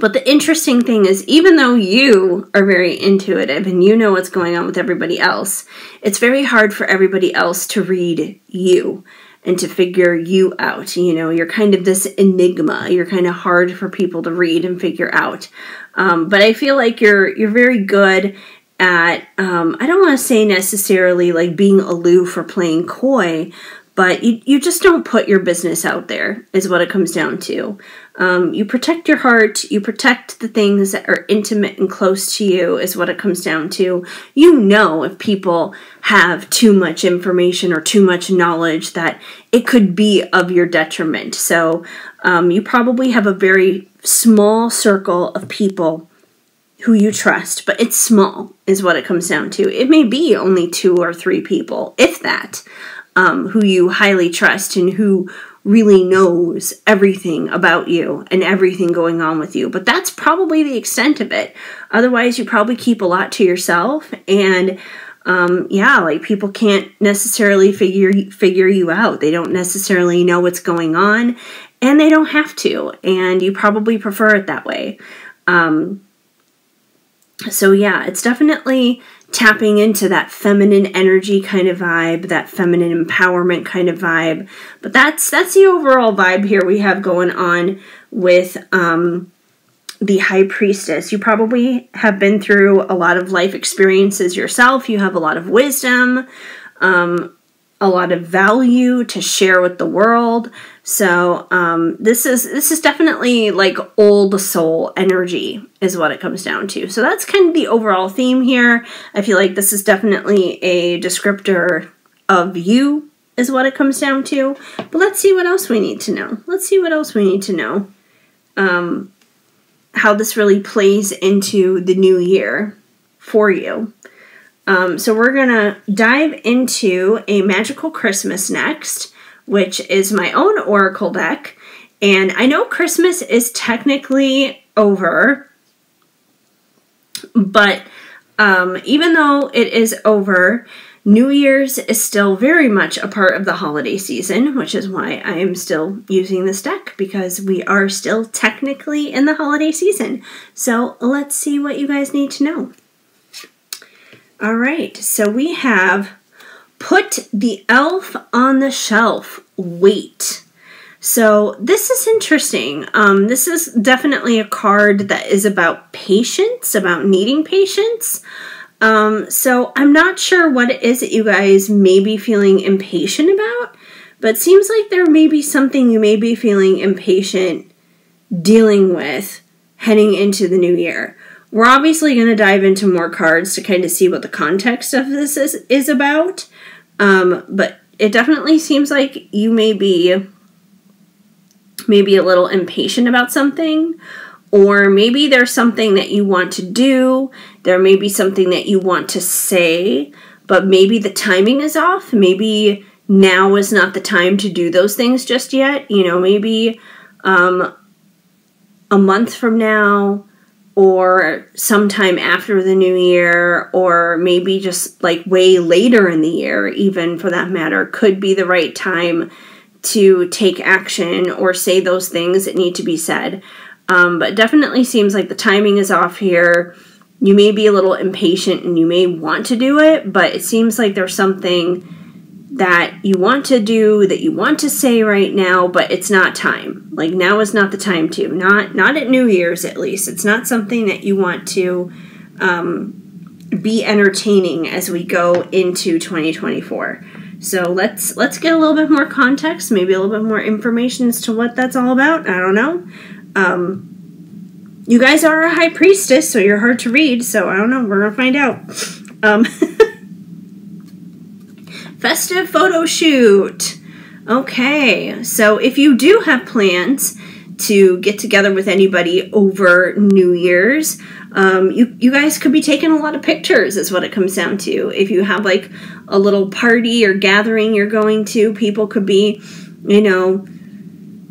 But the interesting thing is, even though you are very intuitive and you know what's going on with everybody else, it's very hard for everybody else to read you and to figure you out. You know, you're kind of this enigma. You're kind of hard for people to read and figure out. But I feel like you're very good at, I don't want to say necessarily like being aloof or playing coy, but you just don't put your business out there, is what it comes down to. You protect your heart. You protect the things that are intimate and close to you, is what it comes down to. You know if people have too much information or too much knowledge that it could be of your detriment. So you probably have a very small circle of people who you trust, but it's small, is what it comes down to. It may be only 2 or 3 people, if that, who you highly trust and who really knows everything about you and everything going on with you. But that's probably the extent of it. Otherwise, you probably keep a lot to yourself. And yeah, like people can't necessarily figure you out. They don't necessarily know what's going on, and they don't have to. And you probably prefer it that way. So yeah, it's definitely tapping into that feminine energy kind of vibe, that feminine empowerment kind of vibe. But that's the overall vibe here we have going on with the High Priestess. You probably have been through a lot of life experiences yourself. You have a lot of wisdom, a lot of value to share with the world. So this is definitely like old soul energy, is what it comes down to. So that's kind of the overall theme here. I feel like this is definitely a descriptor of you, is what it comes down to. But let's see what else we need to know. Let's see what else we need to know. How this really plays into the new year for you. So we're going to dive into a Magical Christmas next, which is my own Oracle deck. And I know Christmas is technically over, but even though it is over, New Year's is still very much a part of the holiday season, which is why I am still using this deck, because we are still technically in the holiday season. So let's see what you guys need to know. All right, so we have Put the Elf on the Shelf, Wait. So this is interesting. This is definitely a card that is about patience, about needing patience. So I'm not sure what it is that you guys may be feeling impatient about, but it seems like there may be something you may be feeling impatient dealing with heading into the new year. We're obviously going to dive into more cards to kind of see what the context of this is about. But it definitely seems like you may be a little impatient about something, or maybe there's something that you want to do. There may be something that you want to say, but maybe the timing is off. Maybe now is not the time to do those things just yet. You know, maybe a month from now, or sometime after the new year, or maybe just like way later in the year, even for that matter, could be the right time to take action or say those things that need to be said. But it definitely seems like the timing is off here. You may be a little impatient and you may want to do it, but it seems like there's something that you want to do, that you want to say right now, but it's not time. Like, now is not the time to. Not at New Year's, at least. It's not something that you want to be entertaining as we go into 2024. So let's get a little bit more context, maybe a little bit more information as to what that's all about. I don't know. You guys are a high priestess, so you're hard to read, so I don't know. We're going to find out. Festive photo shoot. Okay, so if you do have plans to get together with anybody over New Year's, you guys could be taking a lot of pictures is what it comes down to. If you have like a little party or gathering you're going to, people could be, you know,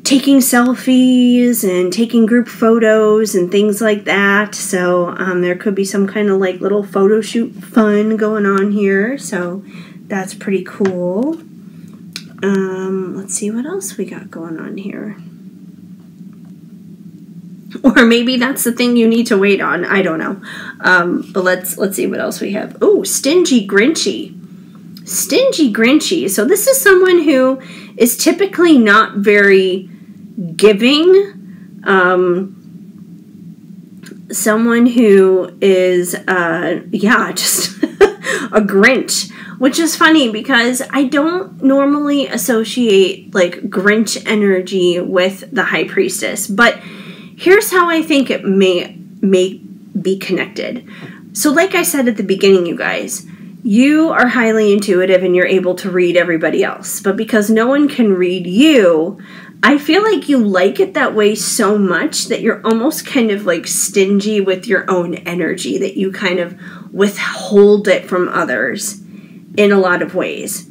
taking selfies and taking group photos and things like that. So there could be some kind of like little photo shoot fun going on here. So that's pretty cool. Let's see what else we got going on here. Or maybe that's the thing you need to wait on. I don't know. But let's see what else we have. Oh, Stingy Grinchy. Stingy Grinchy. So this is someone who is typically not very giving. Someone who is, just a Grinch. Which is funny because I don't normally associate like Grinch energy with the High Priestess. But here's how I think it may be connected. So like I said at the beginning, you guys, you are highly intuitive and you're able to read everybody else. But because no one can read you, I feel like you like it that way so much that you're almost kind of like stingy with your own energy, that you kind of withhold it from others in a lot of ways.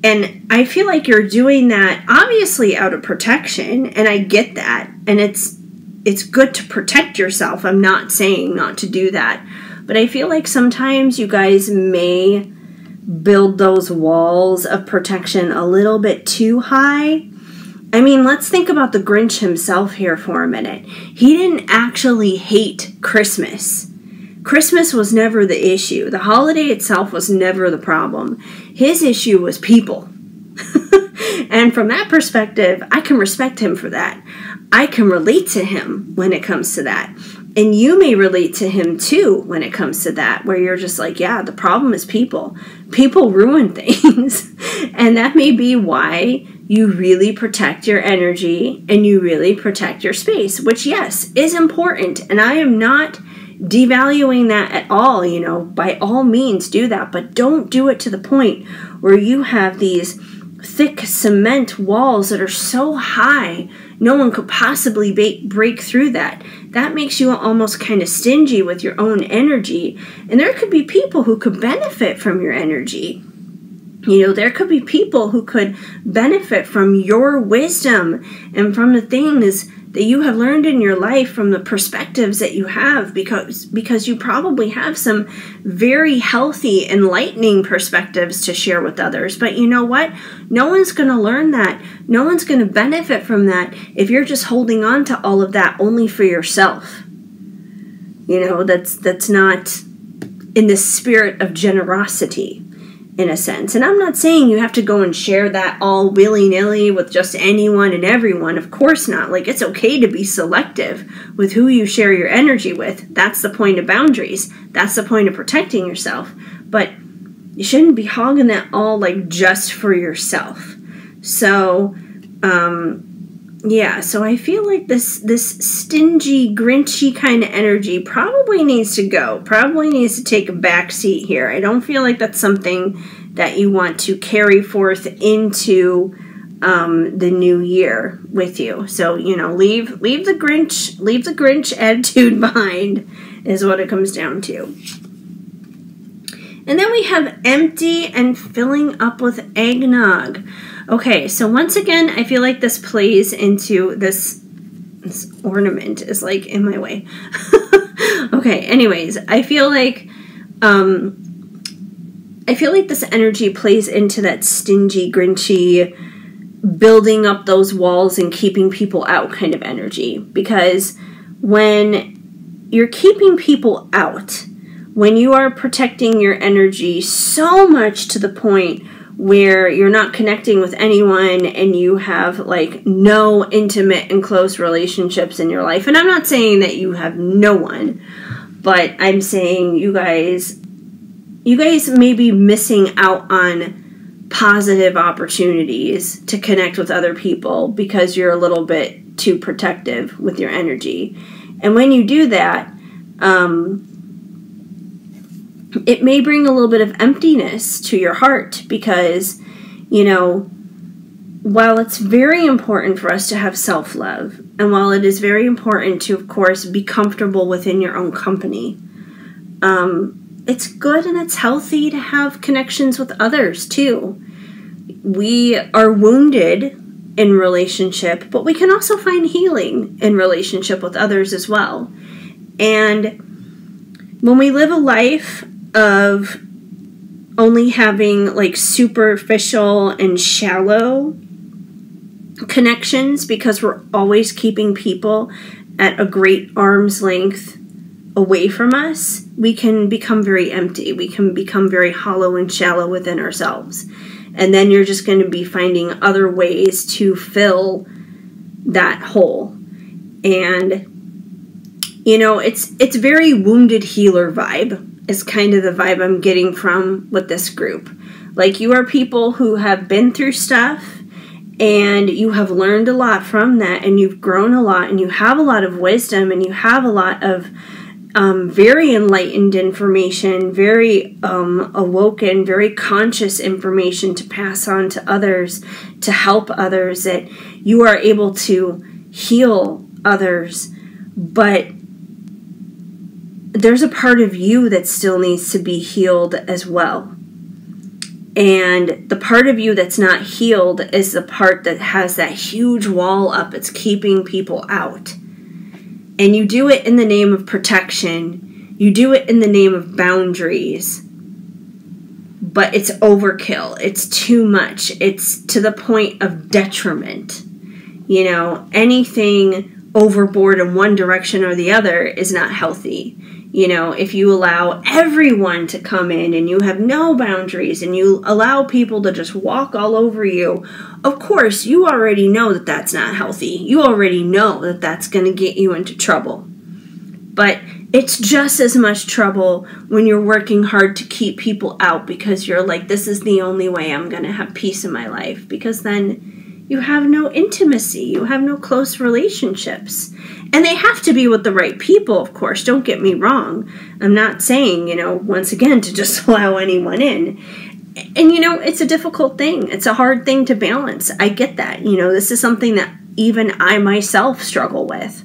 And I feel like you're doing that obviously out of protection, and I get that. And it's good to protect yourself. I'm not saying not to do that. But I feel like sometimes you guys may build those walls of protection a little bit too high. I mean, let's think about the Grinch himself here for a minute. He didn't actually hate Christmas. Christmas was never the issue. The holiday itself was never the problem. His issue was people. And from that perspective, I can respect him for that. I can relate to him when it comes to that. And you may relate to him too when it comes to that, where you're just like, yeah, the problem is people. People ruin things. And that may be why you really protect your energy and you really protect your space, which, yes, is important. And I am not devaluing that at all. You know, by all means do that, but don't do it to the point where you have these thick cement walls that are so high no one could possibly break through that. That makes you almost kind of stingy with your own energy. And there could be people who could benefit from your energy. You know, there could be people who could benefit from your wisdom and from the things that you have learned in your life, from the perspectives that you have, because you probably have some very healthy, enlightening perspectives to share with others. But you know what? No one's going to learn that. No one's going to benefit from that if you're just holding on to all of that only for yourself. You know, that's not in the spirit of generosity, in a sense. And I'm not saying you have to go and share that all willy-nilly with just anyone and everyone. Of course not. Like, it's okay to be selective with who you share your energy with. That's the point of boundaries. That's the point of protecting yourself. But you shouldn't be hogging that all, like, just for yourself. So, yeah, so I feel like this stingy, grinchy kind of energy probably needs to go. Probably needs to take a back seat here. I don't feel like that's something that you want to carry forth into the new year with you. So, you know, leave the Grinch attitude behind is what it comes down to. And then we have empty and filling up with eggnog. Okay, so once again, I feel like this plays into this ornament is like in my way. Okay, anyways, I feel like this energy plays into that stingy, grinchy, building up those walls and keeping people out kind of energy. Because when you're keeping people out, when you are protecting your energy so much to the point where you're not connecting with anyone and you have like no intimate and close relationships in your life. And I'm not saying that you have no one, but I'm saying you guys may be missing out on positive opportunities to connect with other people because you're a little bit too protective with your energy. And when you do that, it may bring a little bit of emptiness to your heart because, you know, while it's very important for us to have self-love, and while it is very important to, of course, be comfortable within your own company, it's good and it's healthy to have connections with others, too. We are wounded in relationship, but we can also find healing in relationship with others as well. And when we live a life of only having like superficial and shallow connections because we're always keeping people at a great arm's length away from us, we can become very empty. We can become very hollow and shallow within ourselves. And then you're just going to be finding other ways to fill that hole. And, you know, it's very wounded healer vibe is kind of the vibe I'm getting from with this group. Like, you are people who have been through stuff and you have learned a lot from that, and you've grown a lot, and you have a lot of wisdom, and you have a lot of very enlightened information, very awoken, very conscious information to pass on to others, to help others, that you are able to heal others. But there's a part of you that still needs to be healed as well. And the part of you that's not healed is the part that has that huge wall up. It's keeping people out. And you do it in the name of protection. You do it in the name of boundaries. But it's overkill. It's too much. It's to the point of detriment. You know, anything overboard in one direction or the other is not healthy. You know, if you allow everyone to come in and you have no boundaries and you allow people to just walk all over you, of course, you already know that that's not healthy. You already know that that's going to get you into trouble. But it's just as much trouble when you're working hard to keep people out because you're like, this is the only way I'm going to have peace in my life. Because then you have no intimacy. You have no close relationships. And they have to be with the right people, of course. Don't get me wrong. I'm not saying, you know, once again, to just allow anyone in. And, you know, it's a difficult thing. It's a hard thing to balance. I get that. You know, this is something that even I myself struggle with.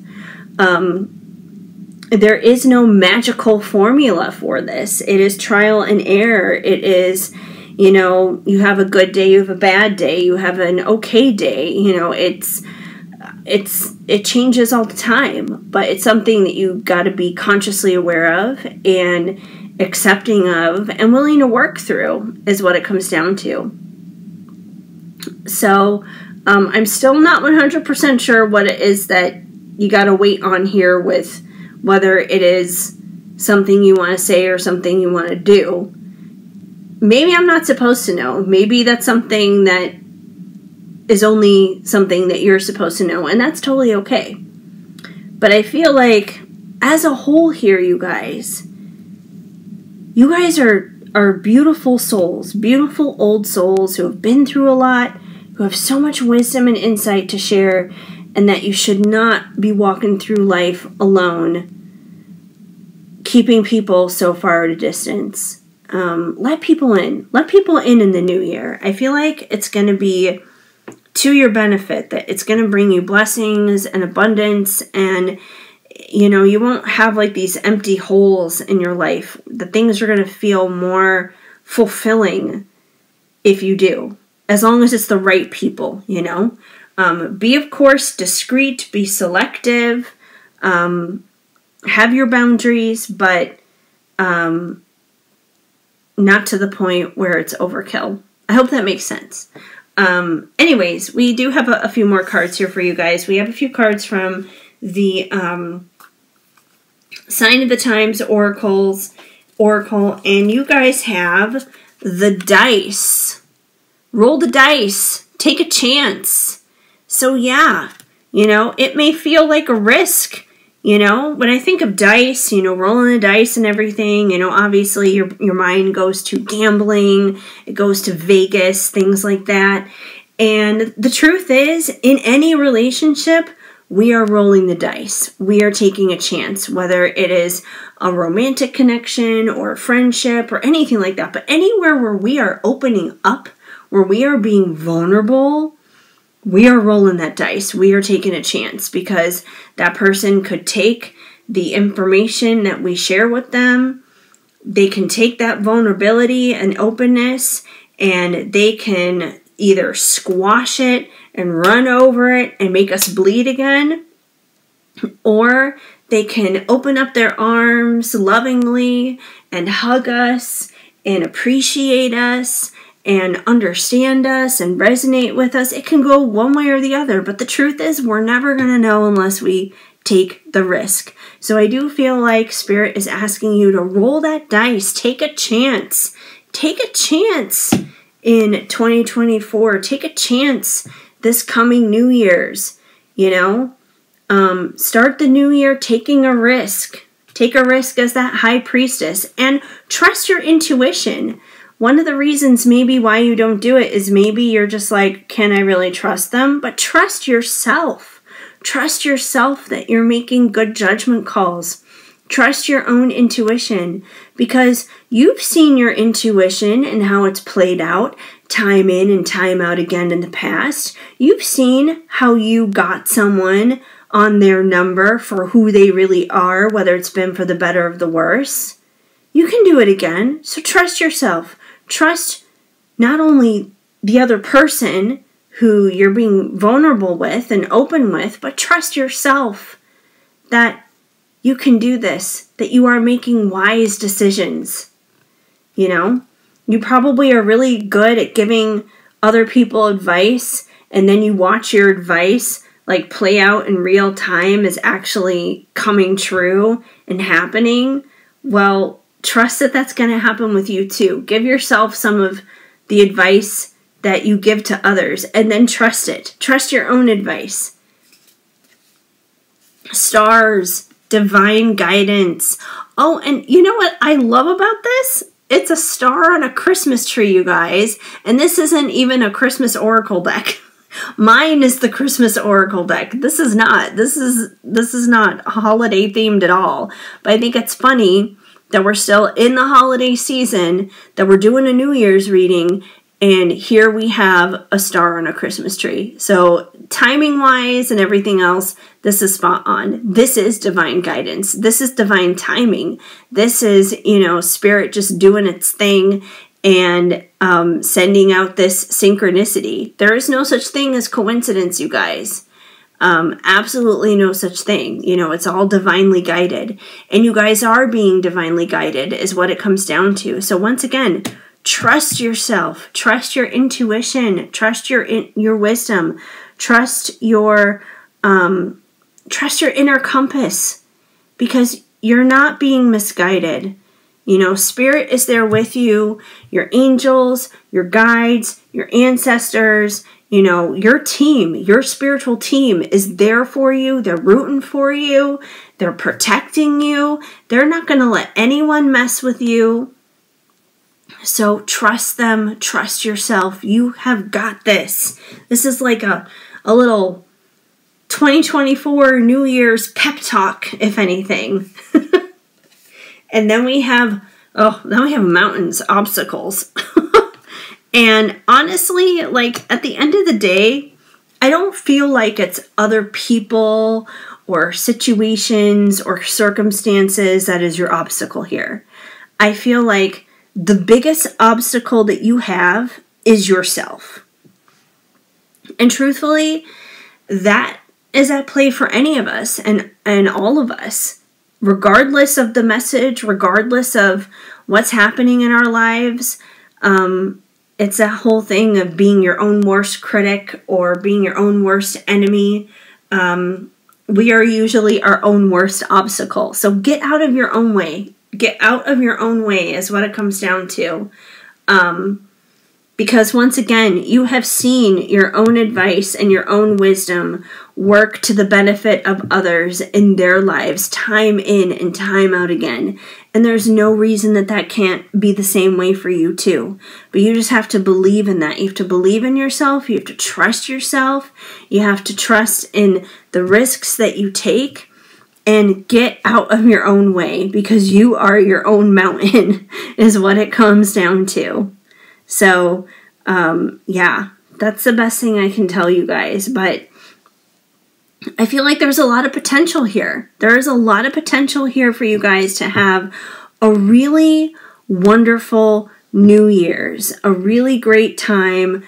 There is no magical formula for this. It is trial and error. It is, you know, you have a good day, you have a bad day, you have an okay day. You know, it changes all the time, but it's something that you got to be consciously aware of and accepting of and willing to work through is what it comes down to. So I'm still not 100% sure what it is that you got to wait on here with whether it is something you want to say or something you want to do. Maybe I'm not supposed to know. Maybe that's something that is only something that you're supposed to know, and that's totally okay. But I feel like, as a whole here, you guys are beautiful souls, beautiful old souls who have been through a lot, who have so much wisdom and insight to share, and that you should not be walking through life alone, keeping people so far at a distance. Let people in. Let people in the new year. I feel like it's going to be to your benefit, that it's going to bring you blessings and abundance, and, you know, you won't have like these empty holes in your life. The things are going to feel more fulfilling if you do, as long as it's the right people, you know. Be, of course, discreet, be selective, have your boundaries, but not to the point where it's overkill. I hope that makes sense. Anyways, we do have a few more cards here for you guys. We have a few cards from the Sign of the Times Oracle, and you guys have the dice. Roll the dice. Take a chance. So yeah, you know, it may feel like a risk, You know, when I think of dice, you know, rolling the dice and everything, you know, obviously your mind goes to gambling, it goes to Vegas, things like that. And the truth is, in any relationship, we are rolling the dice. We are taking a chance, whether it is a romantic connection or a friendship or anything like that. But anywhere where we are opening up, where we are being vulnerable, we are rolling that dice. We are taking a chance, because that person could take the information that we share with them. They can take that vulnerability and openness, and they can either squash it and run over it and make us bleed again, or they can open up their arms lovingly and hug us and appreciate us and understand us and resonate with us. It can go one way or the other, but the truth is, we're never going to know unless we take the risk. So I do feel like Spirit is asking you to roll that dice. Take a chance. Take a chance in 2024. Take a chance this coming New Year's. You know, start the new year taking a risk. Take a risk as that high priestess, and trust your intuition. One of the reasons maybe why you don't do it is maybe you're just like, can I really trust them? But trust yourself. Trust yourself that you're making good judgment calls. Trust your own intuition, because you've seen your intuition and how it's played out time in and time out again in the past. You've seen how you got someone on their number for who they really are, whether it's been for the better or the worse. You can do it again, so trust yourself. Trust not only the other person who you're being vulnerable with and open with, but trust yourself that you can do this, that you are making wise decisions. You know, you probably are really good at giving other people advice, and then you watch your advice like play out in real time as actually coming true and happening. Well, trust that that's going to happen with you too. Give yourself some of the advice that you give to others, and then trust it. Trust your own advice. Stars, divine guidance. Oh, and you know what I love about this? It's a star on a Christmas tree, you guys. And this isn't even a Christmas oracle deck. Mine is the Christmas oracle deck. This is not holiday themed at all. But I think it's funny that we're still in the holiday season, that we're doing a New Year's reading, and here we have a star on a Christmas tree. So timing-wise and everything else, this is spot on. This is divine guidance. This is divine timing. This is, you know, Spirit just doing its thing and sending out this synchronicity. There is no such thing as coincidence, you guys. Absolutely no such thing. You know, it's all divinely guided. And you guys are being divinely guided is what it comes down to. So once again, trust yourself. Trust your intuition. Trust your wisdom. Trust your inner compass, because you're not being misguided. You know, Spirit is there with you. Your angels, your guides, your ancestors, you know, your team, your spiritual team is there for you. They're rooting for you. They're protecting you. They're not going to let anyone mess with you. So trust them. Trust yourself. You have got this. This is like a little 2024 New Year's pep talk, if anything. And then we have mountains, obstacles. And honestly, like at the end of the day, I don't feel like it's other people or situations or circumstances that is your obstacle here. I feel like the biggest obstacle that you have is yourself. And truthfully, that is at play for any of us and all of us, regardless of the message, regardless of what's happening in our lives. It's that whole thing of being your own worst critic or being your own worst enemy. We are usually our own worst obstacle. So get out of your own way. Get out of your own way is what it comes down to. Because once again, you have seen your own advice and your own wisdom work to the benefit of others in their lives time in and time out again. And there's no reason that that can't be the same way for you too. But you just have to believe in that. You have to believe in yourself. You have to trust yourself. You have to trust in the risks that you take and get out of your own way, because you are your own mountain is what it comes down to. So, yeah, that's the best thing I can tell you guys. But I feel like there's a lot of potential here. There is a lot of potential here for you guys to have a really wonderful New Year's, a really great time,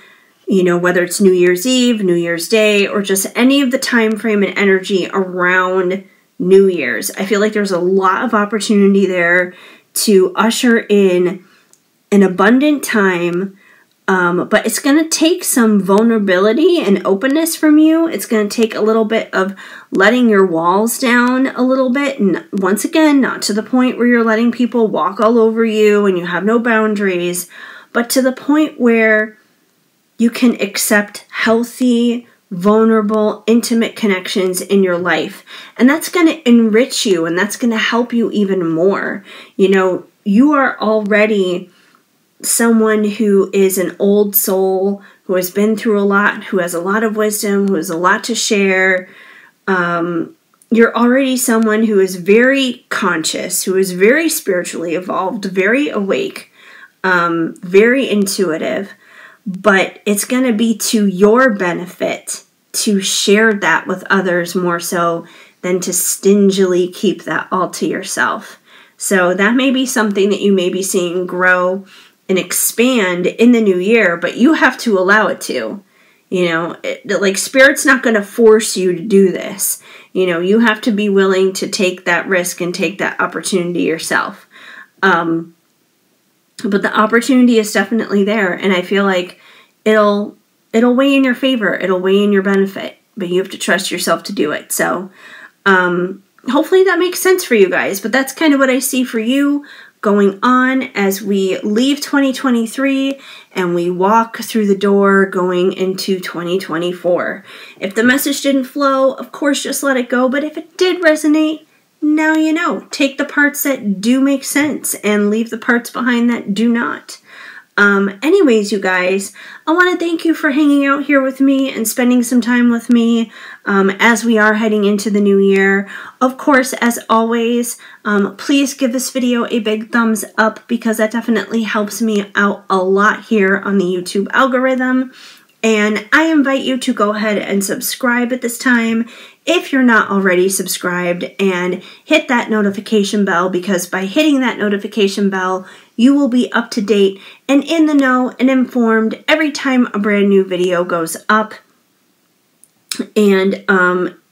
you know, whether it's New Year's Eve, New Year's Day, or just any of the time frame and energy around New Year's. I feel like there's a lot of opportunity there to usher in an abundant time, but it's going to take some vulnerability and openness from you. It's going to take a little bit of letting your walls down a little bit, and once again, not to the point where you're letting people walk all over you and you have no boundaries, but to the point where you can accept healthy, vulnerable, intimate connections in your life. And that's going to enrich you, and that's going to help you even more. You know, you are already someone who is an old soul, who has been through a lot, who has a lot of wisdom, who has a lot to share. You're already someone who is very conscious, who is very spiritually evolved, very awake, very intuitive. But it's going to be to your benefit to share that with others more so than to stingily keep that all to yourself. So that may be something that you may be seeing grow and expand in the new year, but you have to allow it to. You know, like Spirit's not going to force you to do this. You know, you have to be willing to take that risk and take that opportunity yourself. But the opportunity is definitely there, and I feel like it'll weigh in your favor. It'll weigh in your benefit, but you have to trust yourself to do it. So hopefully that makes sense for you guys, but that's kind of what I see for you going on as we leave 2023 and we walk through the door going into 2024. If the message didn't flow, of course, just let it go. But if it did resonate, now you know. Take the parts that do make sense and leave the parts behind that do not. Anyways, you guys, I want to thank you for hanging out here with me and spending some time with me as we are heading into the new year. Of course, as always, please give this video a big thumbs up, because that definitely helps me out a lot here on the YouTube algorithm. And I invite you to go ahead and subscribe at this time if you're not already subscribed, and hit that notification bell, because by hitting that notification bell, you will be up to date and in the know and informed every time a brand new video goes up. And,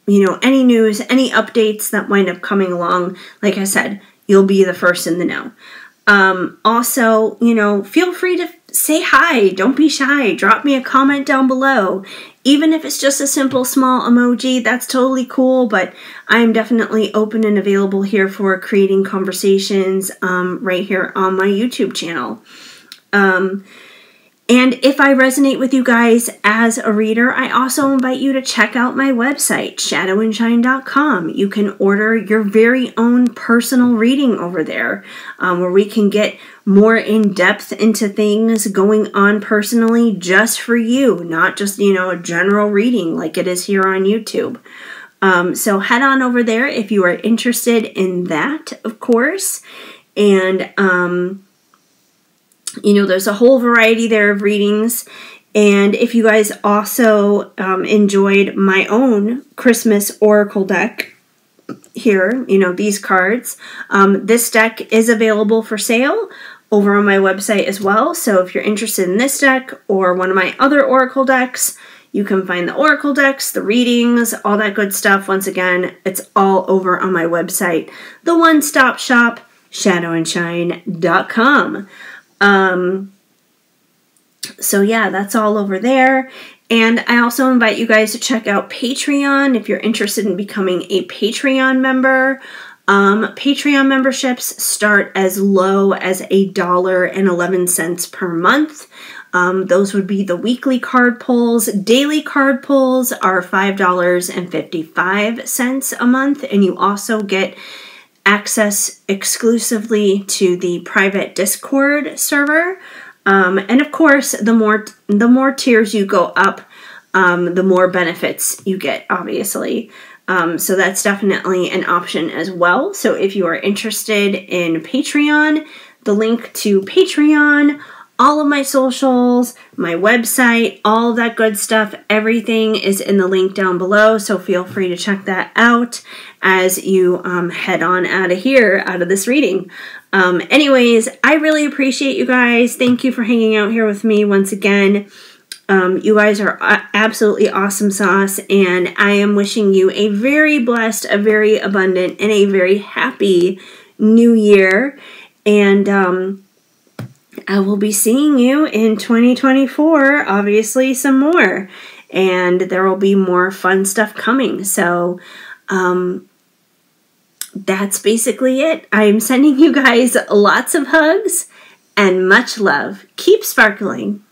you know, any news, any updates that wind up coming along, like I said, you'll be the first in the know. Also, you know, feel free to say hi. Don't be shy. Drop me a comment down below. Even if it's just a simple small emoji, that's totally cool, but I'm definitely open and available here for creating conversations right here on my YouTube channel. And if I resonate with you guys as a reader, I also invite you to check out my website, shadowandshine.com. You can order your very own personal reading over there, where we can get more in depth into things going on personally just for you, not just, you know, a general reading like it is here on YouTube. So head on over there if you are interested in that, of course. And, you know, there's a whole variety there of readings. And if you guys also enjoyed my own Christmas Oracle deck here, you know, these cards, this deck is available for sale over on my website as well. So if you're interested in this deck or one of my other Oracle decks, you can find the Oracle decks, the readings, all that good stuff. Once again, it's all over on my website, the one-stop shop, shadowandshine.com. So yeah, that's all over there. And I also invite you guys to check out Patreon if you're interested in becoming a Patreon member. Patreon memberships start as low as $1.11 per month. Those would be the weekly card pulls. Daily card pulls are $5.55 a month, and you also get access exclusively to the private Discord server. And of course, the more tiers you go up, the more benefits you get, obviously. So that's definitely an option as well. So if you are interested in Patreon, the link to Patreon, all of my socials, my website, all that good stuff, everything is in the link down below. So feel free to check that out as you head on out of here, out of this reading. Anyways, I really appreciate you guys. Thank you for hanging out here with me once again. You guys are absolutely awesome sauce, and I am wishing you a very blessed, a very abundant, and a very happy new year. And I will be seeing you in 2024, obviously some more, and there will be more fun stuff coming. So that's basically it. I'm sending you guys lots of hugs and much love. Keep sparkling.